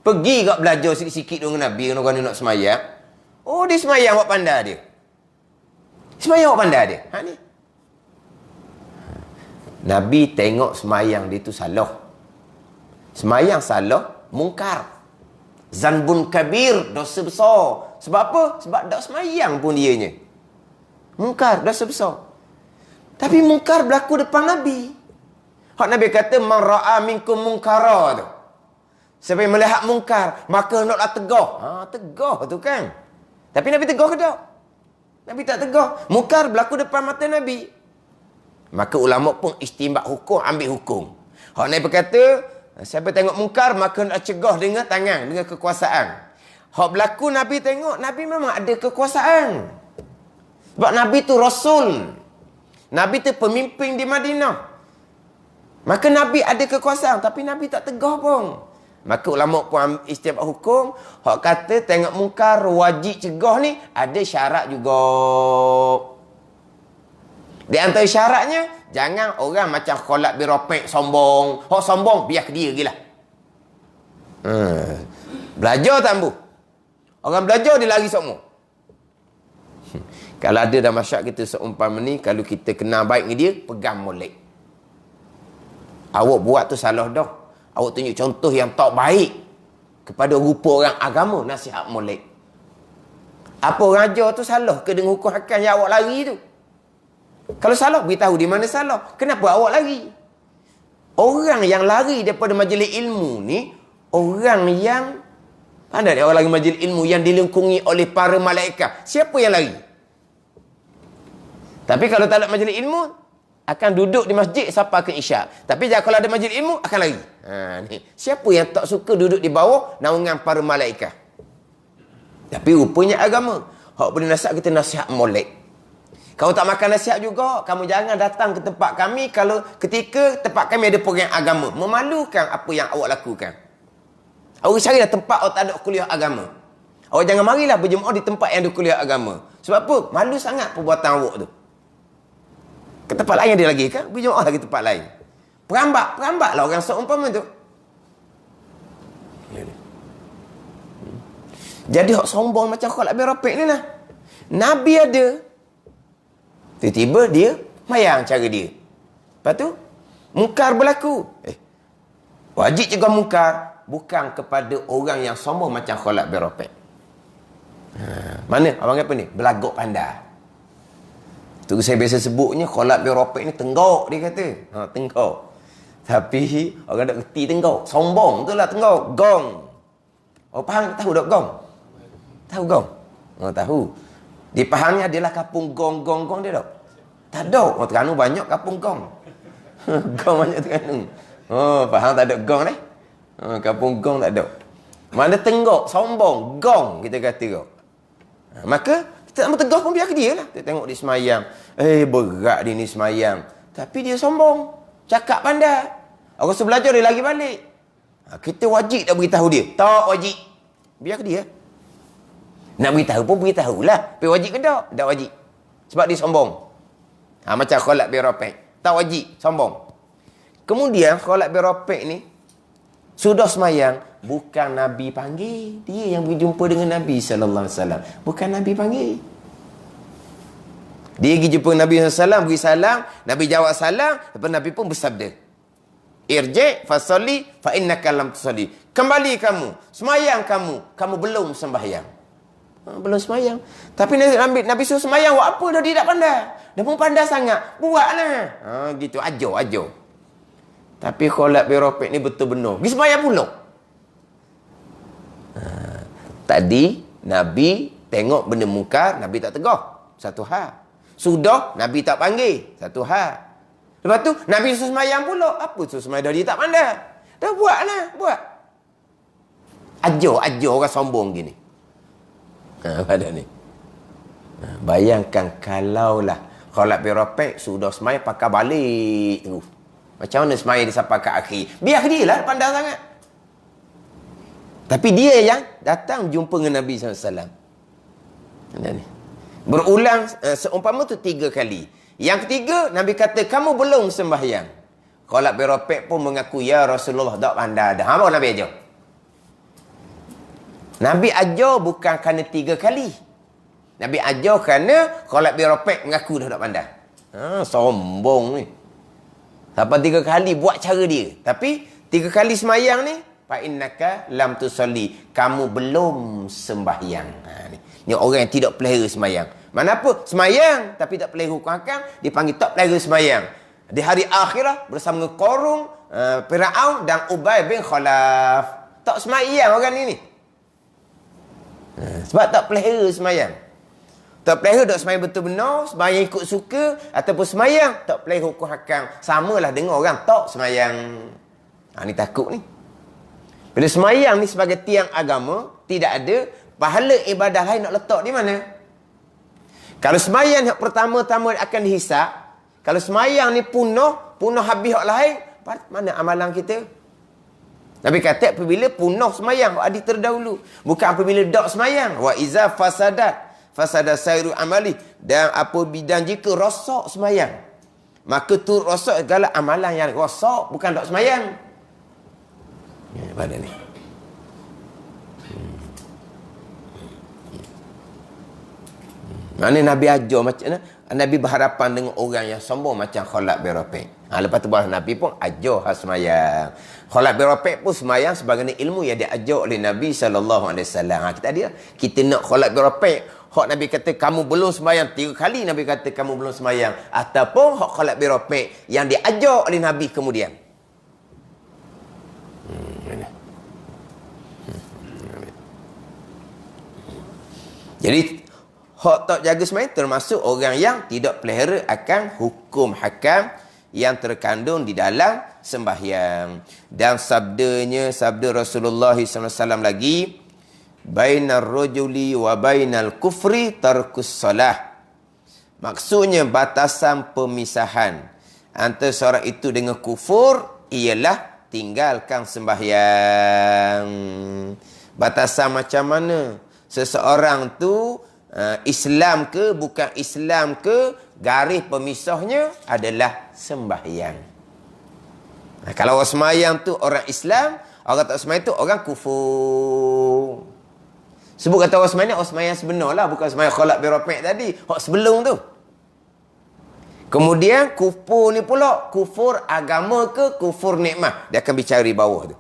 Pergi kat belajar sikit-sikit dengan Nabi, orang nak semayang. Oh, dia semayang buat pandai dia. Semayang buat pandai dia. Ni. Nabi tengok semayang dia tu salah. Semayang salah, mungkar. Zanbun kabir, dosa besar. Sebab apa? Sebab tak semayang pun dianya. Mungkar, dosa besar. Tapi mungkar berlaku depan Nabi. Hak Nabi kata, man ra'a minkum mungkara tu. Siapa yang melihat mungkar, maka hendaklah tegah. Tegah tu kan. Tapi Nabi tegah ke tak? Nabi tak tegah. Mungkar berlaku depan mata Nabi. Maka ulama pun istimbat hukum, ambil hukum. Hak Nabi berkata, siapa tengok mungkar, maka hendaklah cegah dengan tangan, dengan kekuasaan. Hak berlaku Nabi tengok, Nabi memang ada kekuasaan. Sebab Nabi tu Rasul. Nabi tu pemimpin di Madinah. Maka Nabi ada kekuasaan, tapi Nabi tak tegah pun. Maka ulama pun istimbat hukum, hak kata tengok mungkar wajib cegah ni ada syarat juga. Di antara syaratnya, jangan orang macam khalaq birafik sombong. Hak sombong biar ke dia gilah. Belajar tak ambu. Orang belajar dia lari semua. Kalau ada dalam masyarakat kita seumpama ni, kalau kita kenal baik dengan dia, pegang molek. Awak buat tu salah dah. Awak tunjuk contoh yang tak baik kepada rupa orang agama, nasihat molek. Apa orang ajar tu salah ke dengan hukum hakam yang awak lari tu? Kalau salah, beritahu di mana salah. Kenapa awak lari? Orang yang lari daripada majlis ilmu ni, orang yang pandai orang lari majlis ilmu yang dilengkungi oleh para malaikat. Siapa yang lari? Tapi kalau tak ada majlis ilmu, akan duduk di masjid sampai ke isyak. Tapi kalau ada majlis ilmu, akan lari. Ni. Siapa yang tak suka duduk di bawah naungan para malaikat? Tapi rupanya agama. Hak boleh nasihat kita nasihat molek. Kalau tak makan nasihat juga, kamu jangan datang ke tempat kami kalau ketika tempat kami ada program agama. Memalukan apa yang awak lakukan. Awak carilah tempat awak tak ada kuliah agama. Awak jangan marilah berjemaah di tempat yang ada kuliah agama. Sebab apa? Malu sangat perbuatan awak tu. Ke tempat lain dia lagi kan? Berjemaah lagi tempat lain. Perambaklah orang seumpama tu. Jadi hak sombong macam khalaq birafik ni lah. Nabi ada. Tiba-tiba dia mayang cara dia. Lepas tu, mungkar berlaku. Wajib cegah mungkar bukan kepada orang yang sombong macam Khalad bin Rafi'. Mana? Abang apa ni? Belagak pandai. Tu saya biasa sebutnya Khalad bin Rafi' ni tenggok dia kata. Tenggok. Tapi orang tak kerti tenggok. Sombong tu lah tenggok. Gong. Oh faham? Tahu tak gong? Tahu gong? Tahu. Dia fahamnya adalah kapung gong dia tak? Tak ada. Terengganu banyak kapung gong. Gong banyak Terengganu. Faham tak ada gong ni? Kapung gong tak ada. Mana tenggok, sombong, gong kita kata kau. Maka kita tak mau tegur pun biar ke dia lah. Kita tengok dia semayang. Berat dia ni semayang. Tapi dia sombong. Cakap pandai. Orang suruh belajar dia lagi balik. Kita wajib tak beritahu dia? Tak wajib. Biar ke dia. Nak beritahu pun beritahulah. Tapi wajib ke tak? Tak wajib. Sebab dia sombong. Macam Khalad bin Rafi'. Tak wajib. Sombong. Kemudian Khalad bin Rafi' ni sudah semayang, bukan Nabi panggil. Dia yang berjumpa dengan Nabi SAW. Bukan Nabi panggil. Dia pergi jumpa Nabi SAW, beri salam. Nabi jawab salam. Lepas Nabi pun bersabda, Irji' fasalli fa innaka lam tusalli. Kembali kamu. Semayang kamu. Kamu belum sembahyang. Belum semayang. Tapi Nabi suruh semayang. Buat apa dah dia tak pandai? Dia pun pandai sangat. Buatlah. Gitu. Ajar. Tapi Khalad bin Rafi' ni betul benar. Pergi semayang pula. Tadi Nabi tengok benda mungkar, Nabi tak tegur. Satu hal. Sudah, Nabi tak panggil. Satu hal. Lepas tu, Nabi suruh semayang pula. Apa suruh semayang? Dia tak pandai. Dah buatlah. Buat. Ajar orang sombong gini. Pada ni. Bayangkan kalaulah Khalad bin Rafi' sudah semayang pakai balik tu. Macam mana semayang dia sampai ke akhir? Biar dia lah pandai sangat. Tapi dia yang datang jumpa dengan Nabi SAW. Berulang seumpama tu 3 kali. Yang ketiga, Nabi kata, kamu belum sembahyang. Khalad bin Rafi' pun mengaku, ya Rasulullah, tak pandai dah. Apa Nabi ajar? Nabi ajar bukan kerana 3 kali. Nabi ajar kerana Khalad bin Rafi' mengaku dah tak pandai. Sombong ni. Sampai 3 kali buat cara dia. Tapi 3 kali semayang ni, fa innaka lam tusalli. Kamu belum sembahyang. Ni orang yang tidak pelihara semayang. Mana apa? Semayang tapi tak pelihara hukum hakam, dipanggil tak pelihara semayang. Di hari akhirah bersama dengan Qarun, Fir'aun dan Ubay bin Khalaf. Tak semayang orang ni. Sebab tak pelihara semayang. Tak pelihara tak semayang betul benar, semayang ikut suka, ataupun semayang tak pelihara hukum hakam. Samalah dengan orang tak semayang. Ni takut ni. Bila semayang ni sebagai tiang agama, tidak ada pahala ibadah lain nak letak di mana? Kalau semayang yang pertama-tama akan dihisap, kalau semayang ni punah habis hak lain, mana amalan kita? Nabi kata apabila punah semayang, adi terdahulu. Bukan apabila dak semayang. Wa iza fasada sairu amali. Dan jika rosak semayang, maka turut rosak segala amalan yang rosak, bukan dak semayang. Pada ni. Mana Nabi ajar macam mana? Nabi berhadapan dengan orang yang sombong macam Khalad bin Rafi'. Lepas tu bahawa Nabi pun ajar hal semayang. Khalad bin Rafi' pun semayang sebagai ilmu yang diajar oleh Nabi SAW. Kita nak Khalad bin Rafi'. Hak Nabi kata kamu belum semayang 3 kali, Nabi kata kamu belum semayang. Ataupun hak Khalad bin Rafi' yang diajar oleh Nabi kemudian. Jadi hak tak jaga semayang termasuk orang yang tidak pelihara akan hukum hakam yang terkandung di dalam sembahyang. Dan sabda Rasulullah SAW lagi, bainar rajuli wa bainal kufri tarkus salah. Maksudnya batasan pemisahan antara seorang itu dengan kufur ialah tinggalkan sembahyang. Batasan macam mana? Seseorang tu Islam ke bukan Islam ke, garis pemisahnya adalah sembahyang. Kalau orang semayang tu orang Islam, orang tak semayang tu orang kufur. Sebut kata orang semayang sebenar lah, bukan semayang Khalad bin Rafi' tadi, hak sebelum tu. Kemudian kufur ni pula, kufur agama ke kufur nikmah? Dia akan bicara di bawah tu.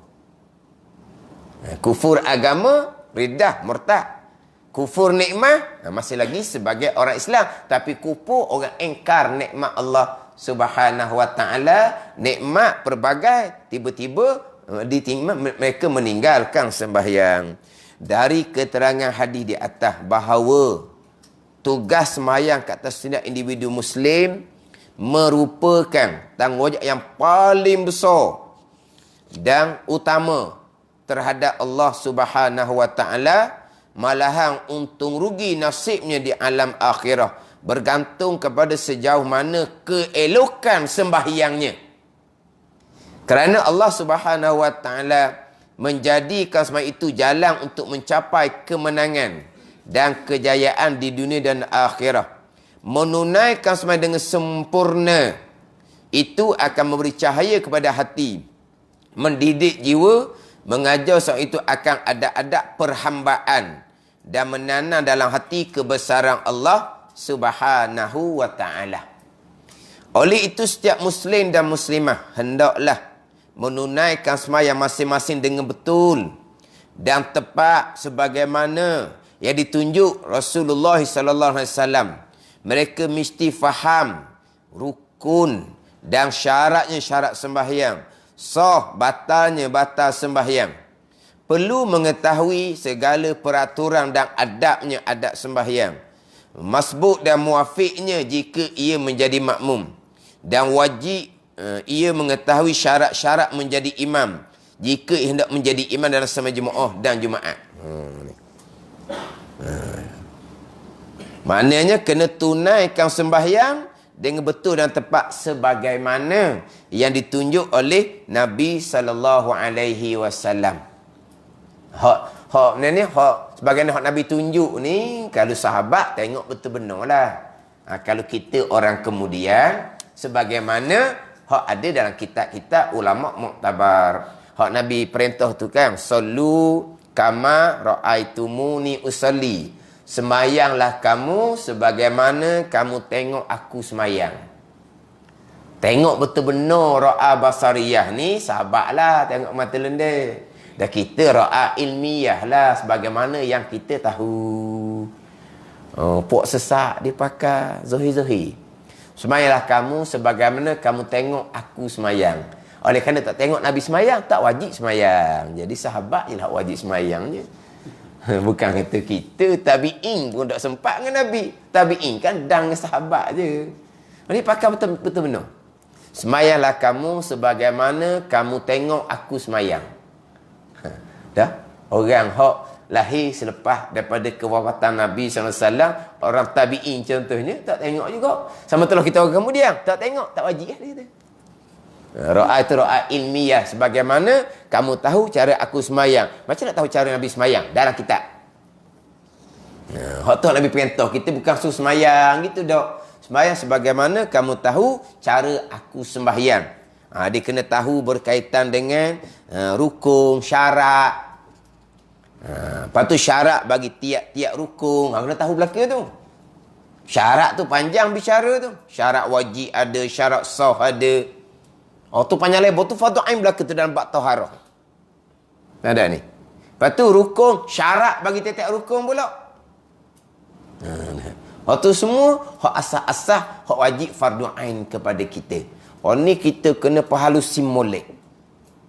Kufur agama, riddah, murtad. Kufur nikmah, masih lagi sebagai orang Islam. Tapi kufur, orang engkar nikmat Allah Subhanahu Wa Ta'ala. Nikmat pelbagai, tiba-tiba mereka meninggalkan sembahyang. Dari keterangan hadis di atas bahawa tugas sembahyang ke atas setiap individu Muslim merupakan tanggungjawab yang paling besar dan utama terhadap Allah Subhanahu Wa Ta'ala. Malahan untung rugi nasibnya di alam akhirah bergantung kepada sejauh mana keelokan sembahyangnya. Kerana Allah Subhanahu Wa Ta'ala menjadikan sembahyang itu jalan untuk mencapai kemenangan dan kejayaan di dunia dan akhirat. Menunaikan sembahyang dengan sempurna itu akan memberi cahaya kepada hati, mendidik jiwa, mengajar seorang itu akan adab-adab perhambaan dan menanam dalam hati kebesaran Allah Subhanahu Wa Ta'ala. Oleh itu setiap Muslim dan Muslimah hendaklah menunaikan sembahyang masing-masing dengan betul dan tepat sebagaimana yang ditunjuk Rasulullah sallallahu alaihi wasallam. Mereka mesti faham rukun dan syaratnya syarat sembahyang, sah batalnya batal sembahyang. Perlu mengetahui segala peraturan dan adabnya adab sembahyang, masbuk dan muafiqnya jika ia menjadi makmum, dan wajib ia mengetahui syarat-syarat menjadi imam jika hendak menjadi imam dalam sembahyang Jumaat dan Jumaat. Maknanya kena tunaikan sembahyang dengan betul dan tepat sebagaimana yang ditunjuk oleh Nabi sallallahu alaihi wasallam. Hak ni sebagaimana hak Nabi tunjuk ni, kalau sahabat tengok betul benarlah. Kalau kita orang kemudian sebagaimana hak ada dalam kitab-kitab ulama muktabar. Hak Nabi perintah tu kan, sallu kama raaitumuni usalli. Semayanglah kamu sebagaimana kamu tengok aku semayang. Tengok betul benar ra'a basariyah ni, sahabatlah tengok mata lendek. Dan kita ra'a ilmiyah lah sebagaimana yang kita tahu. Pok sesak dia pakai zahir-zahir. Semayanglah kamu sebagaimana kamu tengok aku semayang. Oleh kerana tak tengok Nabi semayang, tak wajib semayang. Jadi sahabat je lah wajib semayangnya. Bukan kata kita tabi'in pun tak sempat dengan Nabi. Tabi'in kan dang dengan sahabat je. Ini pakai betul benar. Semayanglah kamu sebagaimana kamu tengok aku semayang. Dah? Orang hak lahir selepas daripada kewafatan Nabi SAW, orang tabi'in contohnya, tak tengok juga. Sama telah kita orang kemudian, tak tengok, tak wajib lah dia. Ra'a itu ra'a ilmiah, sebagaimana kamu tahu cara aku semayang. Macam nak tahu cara Nabi semayang? Dalam kitab. Hak tu Nabi perintah kita bukan suruh semayang gitu dok. Semayang sebagaimana kamu tahu cara aku sembahyang. Dia kena tahu berkaitan dengan rukun, syarat. Lepas tu syarat bagi tiap-tiap rukun. Kena tahu belakang tu. Syarat tu panjang bicara tu. Syarat wajib ada, syarat sah ada. Tu panjang lebar tu fardu ain belaka tu dalam bab taharah. Ada ni. Lepas tu rukun, syarat bagi tiap-tiap rukun pula. Tu semua hak asas-asas, hak wajib fardu ain kepada kita. Ni kita kena pahalusi molek.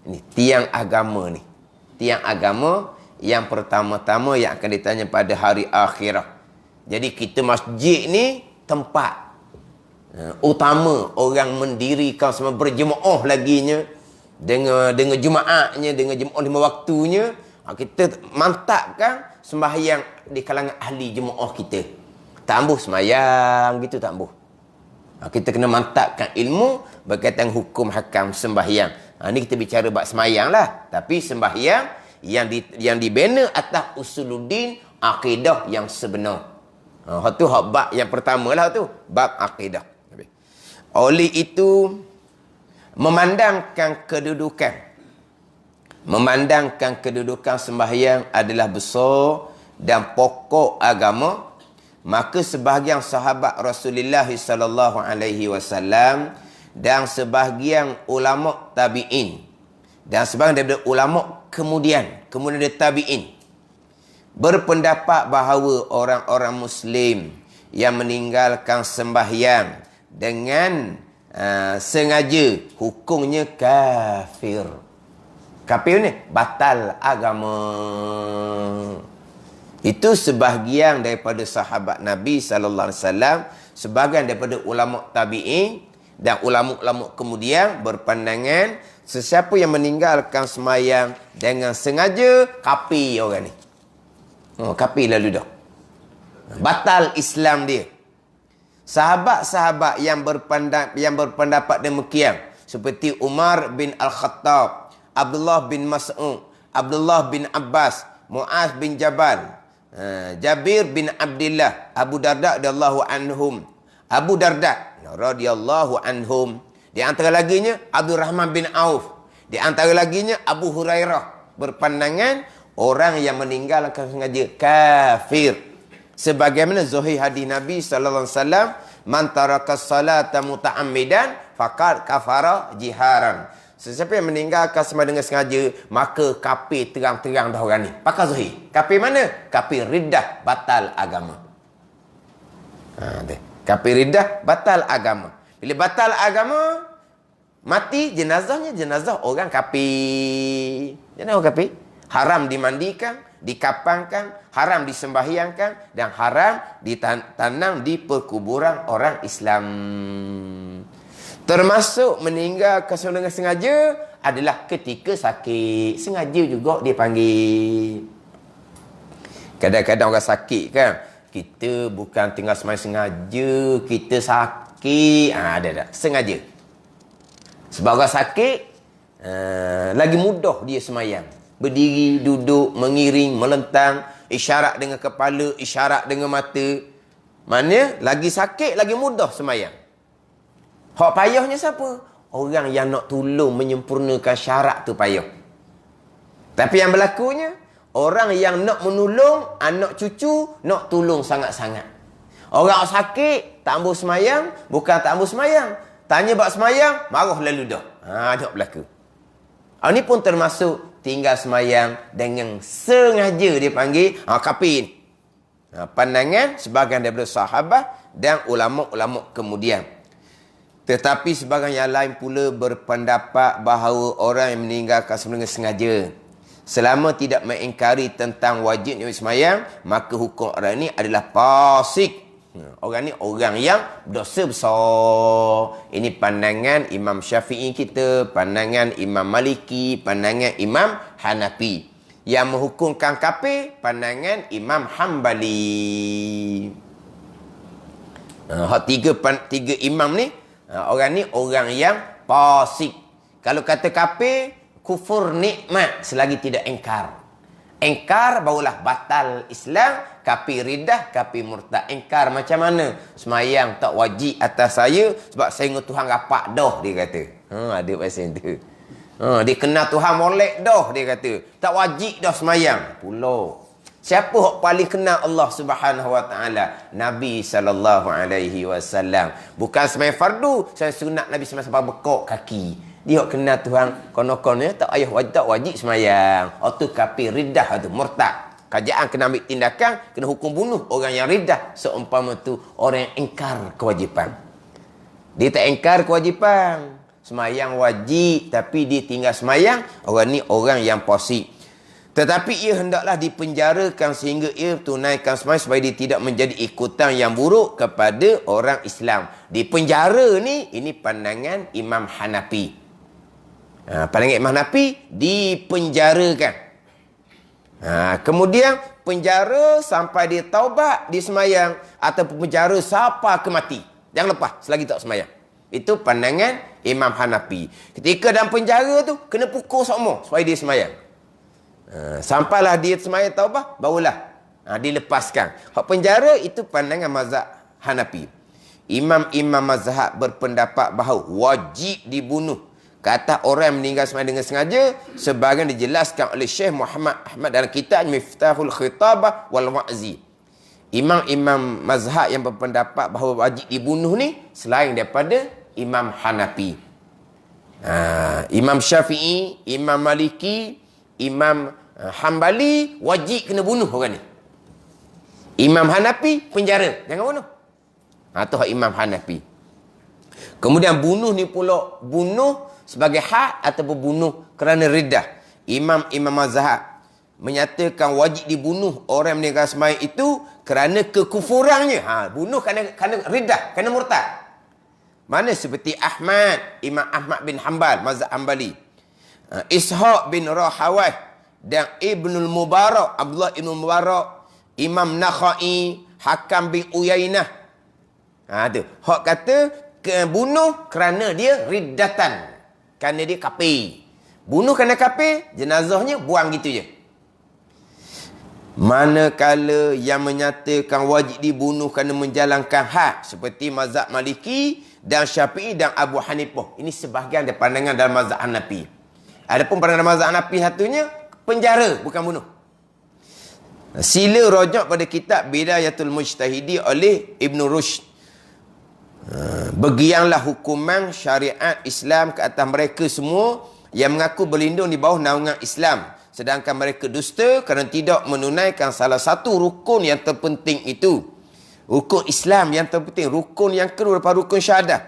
Ni tiang agama ni. Tiang agama yang pertama-tama yang akan ditanya pada hari akhirat. Jadi kita masjid ni tempat utama orang mendirikan semua berjemaah laginya dengan Jumaatnya, dengan jemaah 5 waktunya. Kita mantapkan sembahyang di kalangan ahli jemaah kita. Tambuh sembahyang gitu tambuh. Kita kena mantapkan ilmu berkaitan hukum hakam sembahyang. Ni kita bicara bab sembahyang lah, tapi sembahyang yang dibina atas usuluddin akidah yang sebenar. Tu bab yang pertama lah tu, bab akidah. Oleh itu, memandangkan kedudukan sembahyang adalah besar dan pokok agama, maka sebahagian sahabat Rasulullah sallallahu alaihi wasallam dan sebahagian ulama tabi'in dan sebahagian daripada ulama kemudian dari tabi'in berpendapat bahawa orang-orang muslim yang meninggalkan sembahyang dengan sengaja hukumnya kafir. Kafir ni batal agama. Itu sebahagian daripada sahabat Nabi sallallahu alaihi wasallam, sebahagian daripada ulama tabi'in dan ulama-ulama kemudian berpandangan sesiapa yang meninggalkan sembahyang dengan sengaja kafir orang ni. Kafir lalu dah. Batal Islam dia. Sahabat-sahabat yang berpendapat demikian seperti Umar bin Al-Khattab, Abdullah bin Mas'ud, Abdullah bin Abbas, Muaz bin Jabal, Jabir bin Abdullah, Abu Darda radhiyallahu anhum, Abu Darda radhiyallahu anhum, di antara laginya Abdul Rahman bin Auf, di antara laginya Abu Hurairah berpandangan orang yang meninggalkan sengaja kafir. Sebagaimana zahir hadis Nabi sallallahu alaihi wasallam, man taraka salata muta'ammidan faqad kafara jiharan. Sesiapa yang meninggalkan sembahyang dengan sengaja, maka kafir terang-terang dah orang ni. Pakai zahir. Kafir mana? Kafir riddah, batal agama. Kafir riddah, batal agama. Bila batal agama, mati jenazahnya jenazah orang kafir. Jenazah orang kafir. Haram dimandikan, dikapankan, haram disembahyangkan, dan haram ditanam di perkuburan orang Islam. Termasuk meninggalkan dengan sengaja adalah ketika sakit. Sengaja juga dia panggil. Kadang-kadang orang sakit kan, kita bukan tinggal sembahyang sengaja, kita sakit. Ada. Sengaja. Sebab orang sakit, lagi mudah dia sembahyang. Berdiri, duduk, mengiring, melentang, isyarat dengan kepala, isyarat dengan mata. Maknanya, lagi sakit, lagi mudah sembahyang. Hak payahnya siapa? Orang yang nak tolong menyempurnakan syarat tu payah. Tapi yang berlakunya, orang yang nak menolong anak cucu, nak tolong sangat-sangat. Orang sakit, tak ambil semayang, bukan tak ambil semayang. Tanya bab semayang, marah lalu dah. Ada berlaku. Ini pun termasuk tinggal semayang dengan sengaja dia panggil kafir. Pandangan sebahagian daripada sahabat dan ulama-ulama kemudian. Tetapi sebahagian yang lain pula berpendapat bahawa orang yang meninggalkan sembahyang sengaja, selama tidak mengingkari tentang wajibnya sembahyang, maka hukum orang ini adalah fasik. Orang ni orang yang berdosa besar. Ini pandangan Imam Syafi'i kita, pandangan Imam Maliki, pandangan Imam Hanafi. Yang menghukumkan kafir, pandangan Imam Hambali. Tiga imam ni, orang ni orang yang fasik. Kalau kata kafir, kufur nikmat selagi tidak engkar. Engkar barulah batal Islam, kafir riddah, kafir murtad. Engkar macam mana? Semayang tak wajib atas saya sebab saya dengan Tuhan rapat dah, dia kata. Ada pasal tu. Dia kenal Tuhan molek dah, dia kata. Tak wajib dah semayang. Pula. Siapa yang paling kenal Allah Subhanahu Wa Taala? Nabi sallallahu alaihi wasallam. Bukan sembahyang fardu, saya sunat Nabi sampai bekok kaki. Dia kenal Tuhan, konon-kononnya tak wajib sembahyang. Tu kafir riddah, tu murtad. Kerajaan kena ambil tindakan, kena hukum bunuh orang yang riddah. Seumpama tu orang yang ingkar kewajipan. Dia tak ingkar kewajipan. Sembahyang wajib tapi dia tinggal sembahyang, orang ni orang yang fasik. Tetapi ia hendaklah dipenjarakan sehingga ia tunaikan sembahyang supaya dia tidak menjadi ikutan yang buruk kepada orang Islam. Di penjara ni, ini pandangan Imam Hanafi. Pandangan Imam Hanafi, dipenjarakan. Kemudian penjara sampai dia taubat, dia sembahyang, ataupun penjara sampai ke mati. Jangan lepas selagi tak sembahyang. Itu pandangan Imam Hanafi. Ketika dalam penjara tu, kena pukul semua supaya dia sembahyang. Sampailah dia sembahyang taubah, barulah dilepaskan. Hak penjara itu pandangan mazhab Hanafi. Imam-imam mazhab berpendapat bahawa wajib dibunuh kata orang yang meninggal sembahyang dengan sengaja, sebahagian dijelaskan oleh Syekh Muhammad Ahmad dalam kitab Miftahul Khitabah wal Wa'zi. imam-imam mazhab yang berpendapat bahawa wajib dibunuh ni selain daripada Imam Hanafi. Imam Syafi'i, Imam Maliki, Imam Hambali wajib kena bunuh orang ni. Imam Hanafi penjara, jangan bunuh. Tu hak Imam Hanafi. Kemudian bunuh ni pula bunuh sebagai had ataupun bunuh kerana riddah. Imam-imam mazhab menyatakan wajib dibunuh orang meninggal sembahyang itu kerana kekufurannya. Bunuh kerana riddah, kerana murtad. Mana seperti Ahmad, Imam Ahmad bin Hanbal, mazhab Hanbali. Ishaq bin Rahawai dan Ibnul Mubarak, Abdullah Ibn Mubarak, Imam Nakhai, Hakam bin Uyainah. Tu. Hak kata bunuh kerana dia riddatan. Kerana dia kafir. Bunuh kerana kafir, jenazahnya buang gitu je. Manakala yang menyatakan wajib dibunuh kerana menjalankan hak seperti mazhab Maliki dan Syafi'i dan Abu Hanifah. Ini sebahagian dari pandangan dalam mazhab Hanafi. Adapun pandangan mazhab Hanafi satunya penjara, bukan bunuh. Sila rujuk pada kitab Bidayatul Mujtahidi oleh Ibn Rushd. Bergianglah hukuman syariat Islam ke atas mereka semua yang mengaku berlindung di bawah naungan Islam, sedangkan mereka dusta kerana tidak menunaikan salah satu rukun yang terpenting itu. Rukun Islam yang terpenting, rukun yang kedua daripada rukun syahadah.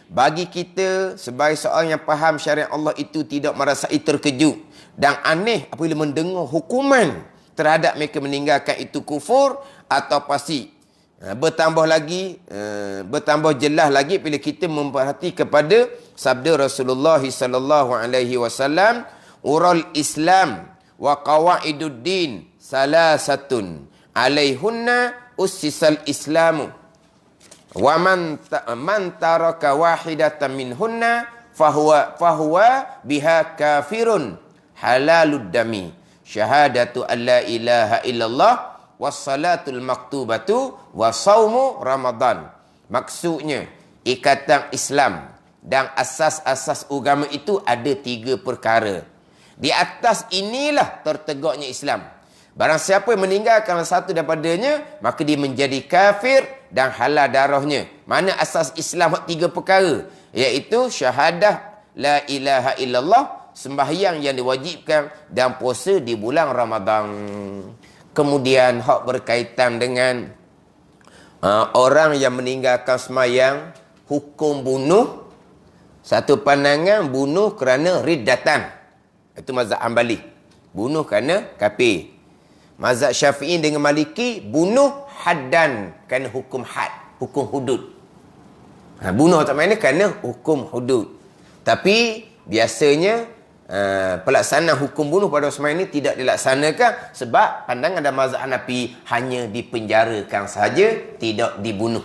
Bagi kita sebagai seorang yang faham syariat Allah itu tidak merasai terkejut dan aneh apabila mendengar hukuman terhadap mereka meninggalkan itu kufur atau fasik. Bertambah jelas lagi bila kita memperhati kepada sabda Rasulullah sallallahu alaihi wasallam, ural Islam wa qawaiduddin salasatun alaihunna ussisal Islamu wa man taraka wahidatan minhunna fahuwa biha kafirun halalud dami syahadatu an la ilaha illallah wassalatul maktubatu wasaumu Ramadan. Maksudnya ikatan Islam dan asas-asas agama itu ada 3 perkara. Di atas inilah tertegaknya Islam. Barang siapa yang meninggalkan satu daripadanya, maka dia menjadi kafir dan halal darahnya. Mana asas Islam 3 perkara? Iaitu syahadah la ilaha illallah, sembahyang yang diwajibkan dan puasa di bulan Ramadan. Kemudian hak berkaitan dengan orang yang meninggalkan sembahyang, hukum bunuh. Satu pandangan bunuh kerana riddatan. Itu mazhab Hanbali. Bunuh kerana kafir. Mazhab Syafi'i dengan Maliki bunuh haddan kerana hukum had, hukum hudud. Bunuh tak mana kerana hukum hudud. Tapi biasanya pelaksanaan hukum bunuh pada sembahyang ini tidak dilaksanakan sebab pandangan dalam mazhab Hanafi hanya dipenjarakan sahaja, tidak dibunuh.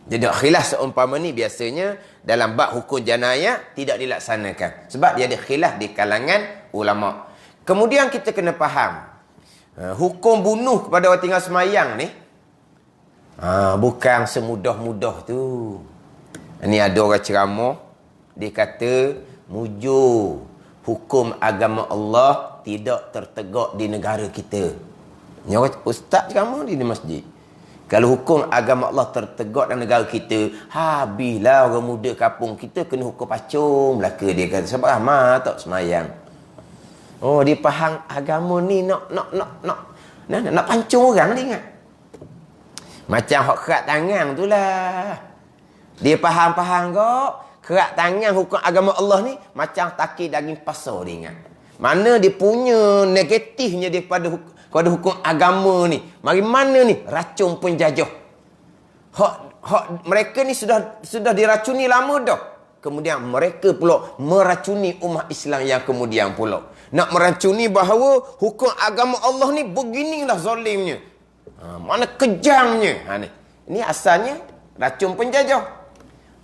Jadi khilaf seumpama ni biasanya dalam bab hukum jenayah tidak dilaksanakan sebab dia ada khilaf di kalangan ulama. Kemudian kita kena faham hukum bunuh kepada orang tinggal sembahyang ni bukan semudah-mudah tu. Ni ada orang ceramah, dia kata mujur hukum agama Allah tidak tertegak di negara kita. Ni orang ustaz ceramah di masjid. Kalau hukum agama Allah tertegak dalam negara kita, habislah orang muda kampung kita kena hukum pacung belaka, dia kata. Sebab ramai tak semayang. Oh, dia faham agama ni nak pancung orang dia ingat. Macam hak kerat tangan tu lah. Dia faham kok. Kerat tangan hukum agama Allah ni macam takir daging pasar dia ingat. Mana dia punya negatifnya dia pada hukum agama ni. Mari mana ni racun penjajah. Hak mereka ni sudah diracuni lama dah. Kemudian mereka pula meracuni umat Islam yang kemudian pula. Nak meracuni bahawa hukum agama Allah ni beginilah zalimnya. Mana kejamnya. Ini asalnya racun penjajah.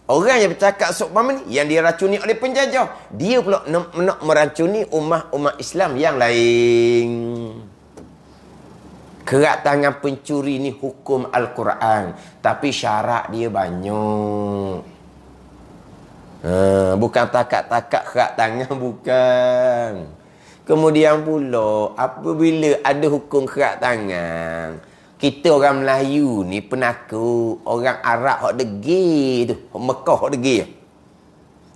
Orang yang bercakap seumpama ni yang diracuni oleh penjajah, dia pula nak meracuni umat Islam yang lain. Kerat tangan pencuri ni hukum Al-Quran, tapi syarat dia banyak. Bukan takat-takat kerat tangan, bukan. Kemudian pula apabila ada hukum kerat tangan, Kita orang Melayu ni penakut. Orang Arab hok degil tu. Hok Mekah hok degil.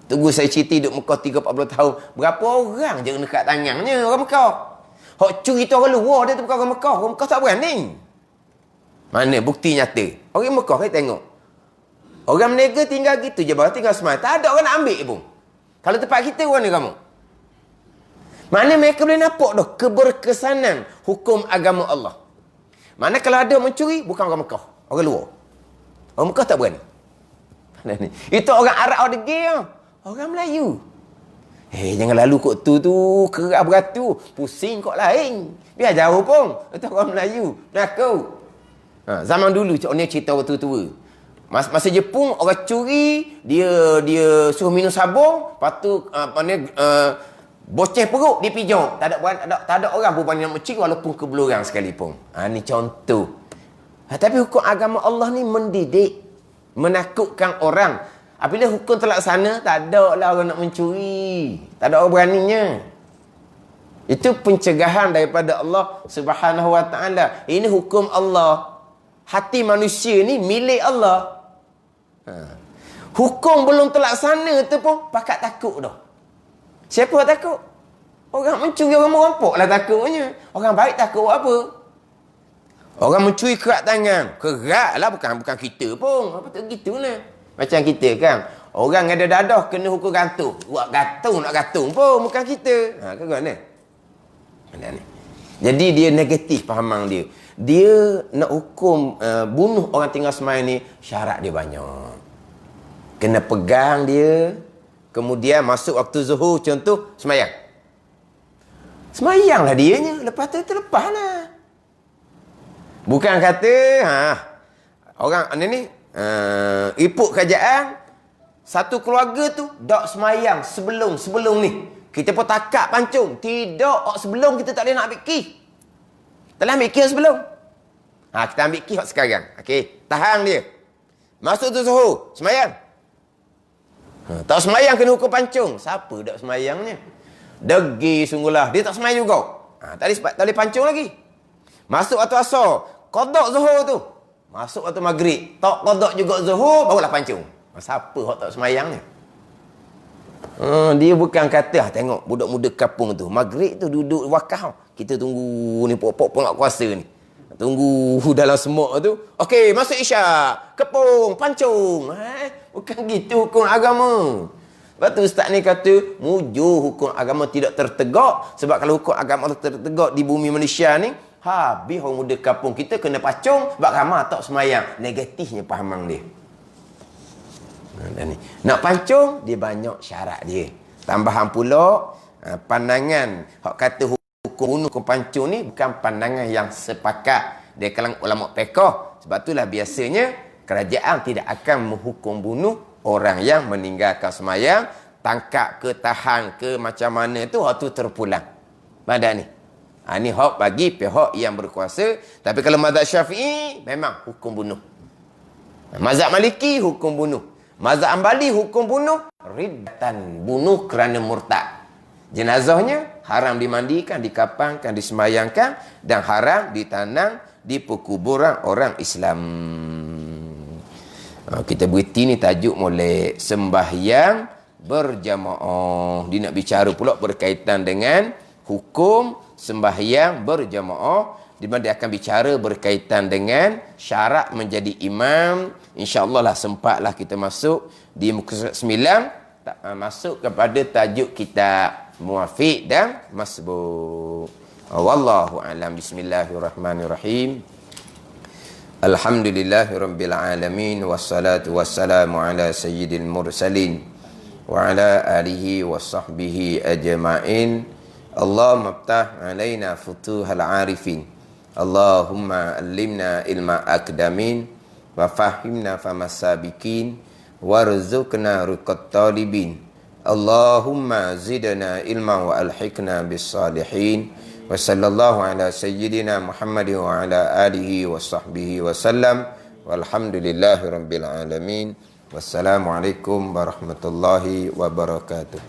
Tunggu saya cerita duduk Mekah 30-40 tahun. Berapa orang je dekat tangannya orang Mekah. Hok curi tu orang luar dia tu bukan orang Mekah. Orang Mekah tak berani. Mana bukti nyata. Orang Mekah kita tengok. Orang menega tinggal gitu je. Baru tinggal semai. Tak ada orang nak ambil pun. Kalau tempat kita mana kamu? Mana mereka boleh nampak dah keberkesanan hukum agama Allah. Mana kalau ada mencuri, bukan orang Mekah. Orang luar. Orang Mekah tak berani. Itu orang Arab orang degil. Orang Melayu. Jangan lalu kot tu. Kerak beratur. Pusing kot lain. Biar jauh pun. Itu orang Melayu. Nakut. Zaman dulu, cik ni cerita orang tua-tua. Masa Jepun, orang curi. Dia suruh minum sabun. Lepas tu, boceh perut dia pijak. Tak ada orang pun berani nak mencuri walaupun kebeluran sekalipun. Ni contoh. Tapi hukum agama Allah ni mendidik, menakutkan orang. Apabila hukum terlaksana, tak ada lah orang nak mencuri. Tak ada orang beraninya. Itu pencegahan daripada Allah Subhanahu Wa Taala. Ini hukum Allah. Hati manusia ni milik Allah. Hukum belum terlaksana tu pun pakat takut dah. Siapa takut? Orang mencuri, orang merampok lah takutnya. Orang baik takut apa? Orang mencuri kerak tangan. Kerak lah, bukan kita pun. Apa tak gitu lah. Macam kita kan. Orang ada dadah kena hukum gantung. Buat gantung, nak gantung pun. Bukan kita. Kan mana? Jadi dia negatif fahaman dia. Dia nak hukum bunuh orang tinggal semai ni. Syarat dia banyak. Kena pegang dia. Kemudian masuk waktu zuhur, contoh, semayang. Semayanglah dianya. Lepas tu terlepaslah. Bukan kata, orang ni, ipuk kerajaan, satu keluarga tu, dok semayang sebelum ni. Kita pun takak pancung. Tidak, sebelum kita tak boleh nak ambil key. Tak boleh ambil key sebelum. Kita ambil key sekarang. Okey, tahan dia. Masuk tu zuhur, semayang. Tak semayang kena hukum pancung. Siapa tak semayangnya? Degi sungguhlah. Dia tak semayang juga. Tak boleh pancung lagi. Masuk waktu asar. Qadar zuhur tu. Masuk waktu maghrib. Tak qadar juga zuhur, barulah pancung. Siapa yang tak semayangnya? Dia bukan kata, tengok budak muda kampung tu. Maghrib tu duduk wakaf. Kita tunggu ni pokok nak kuasa ni. Tunggu dalam semua tu. Okey, masuk isyak. Kepung, pancung. Bukan gitu hukum agama. Lepas tu ustaz ni kata, mujur hukum agama tidak tertegak. Sebab kalau hukum agama tertegak di bumi Malaysia ni, habis orang muda kampung kita kena pacung. Sebab ramai tak semayang. Negatifnya fahaman dia. Nak pancung, dia banyak syarat dia. Tambahan pula, pandangan hak kata hukum pancung ni bukan pandangan yang sepakat dari kalangan ulama fiqh. Sebab itulah biasanya kerajaan tidak akan menghukum bunuh orang yang meninggalkan semayang, tangkap ke, tahan ke, macam mana tu, hak tu terpulang. Pada ni. Ni hak bagi pihak yang berkuasa. Tapi kalau mazhab Syafi'i, memang hukum bunuh. Mazhab Maliki, hukum bunuh. Mazhab Ambali, hukum bunuh. Riddatan, bunuh kerana murtad. Jenazahnya haram dimandikan, dikapankan, disemayangkan, dan haram ditanam di perkuburan orang Islam. Kita berhenti ni tajuk molek sembahyang berjamaah. Dia nak bicara pula berkaitan dengan hukum sembahyang berjamaah, di mana dia akan bicara berkaitan dengan syarat menjadi imam. InsyaAllah lah sempatlah kita masuk di muka 9, masuk kepada tajuk kitab Muwafiq dan Masbuk. Wallahu a'lam. Bismillahirrahmanirrahim. Alhamdulillahirabbil alamin, wassalatu wassalamu ala sayyidil mursalin wa ala alihi washabbihi ajma'in. Allahumma iftah alaina futuhal arifin. Allahumma allimna ilma akdamin wa fahimna famasabikin warzuqna ruqat talibin. Allahumma zidna ilma wa alhiqna bis salihin. Wa sallallahu ala sayyidina Muhammadin wa ala alihi wa sahbihi wa sallam. Walhamdulillahi rabbil alamin. Wassalamualaikum warahmatullahi wabarakatuh.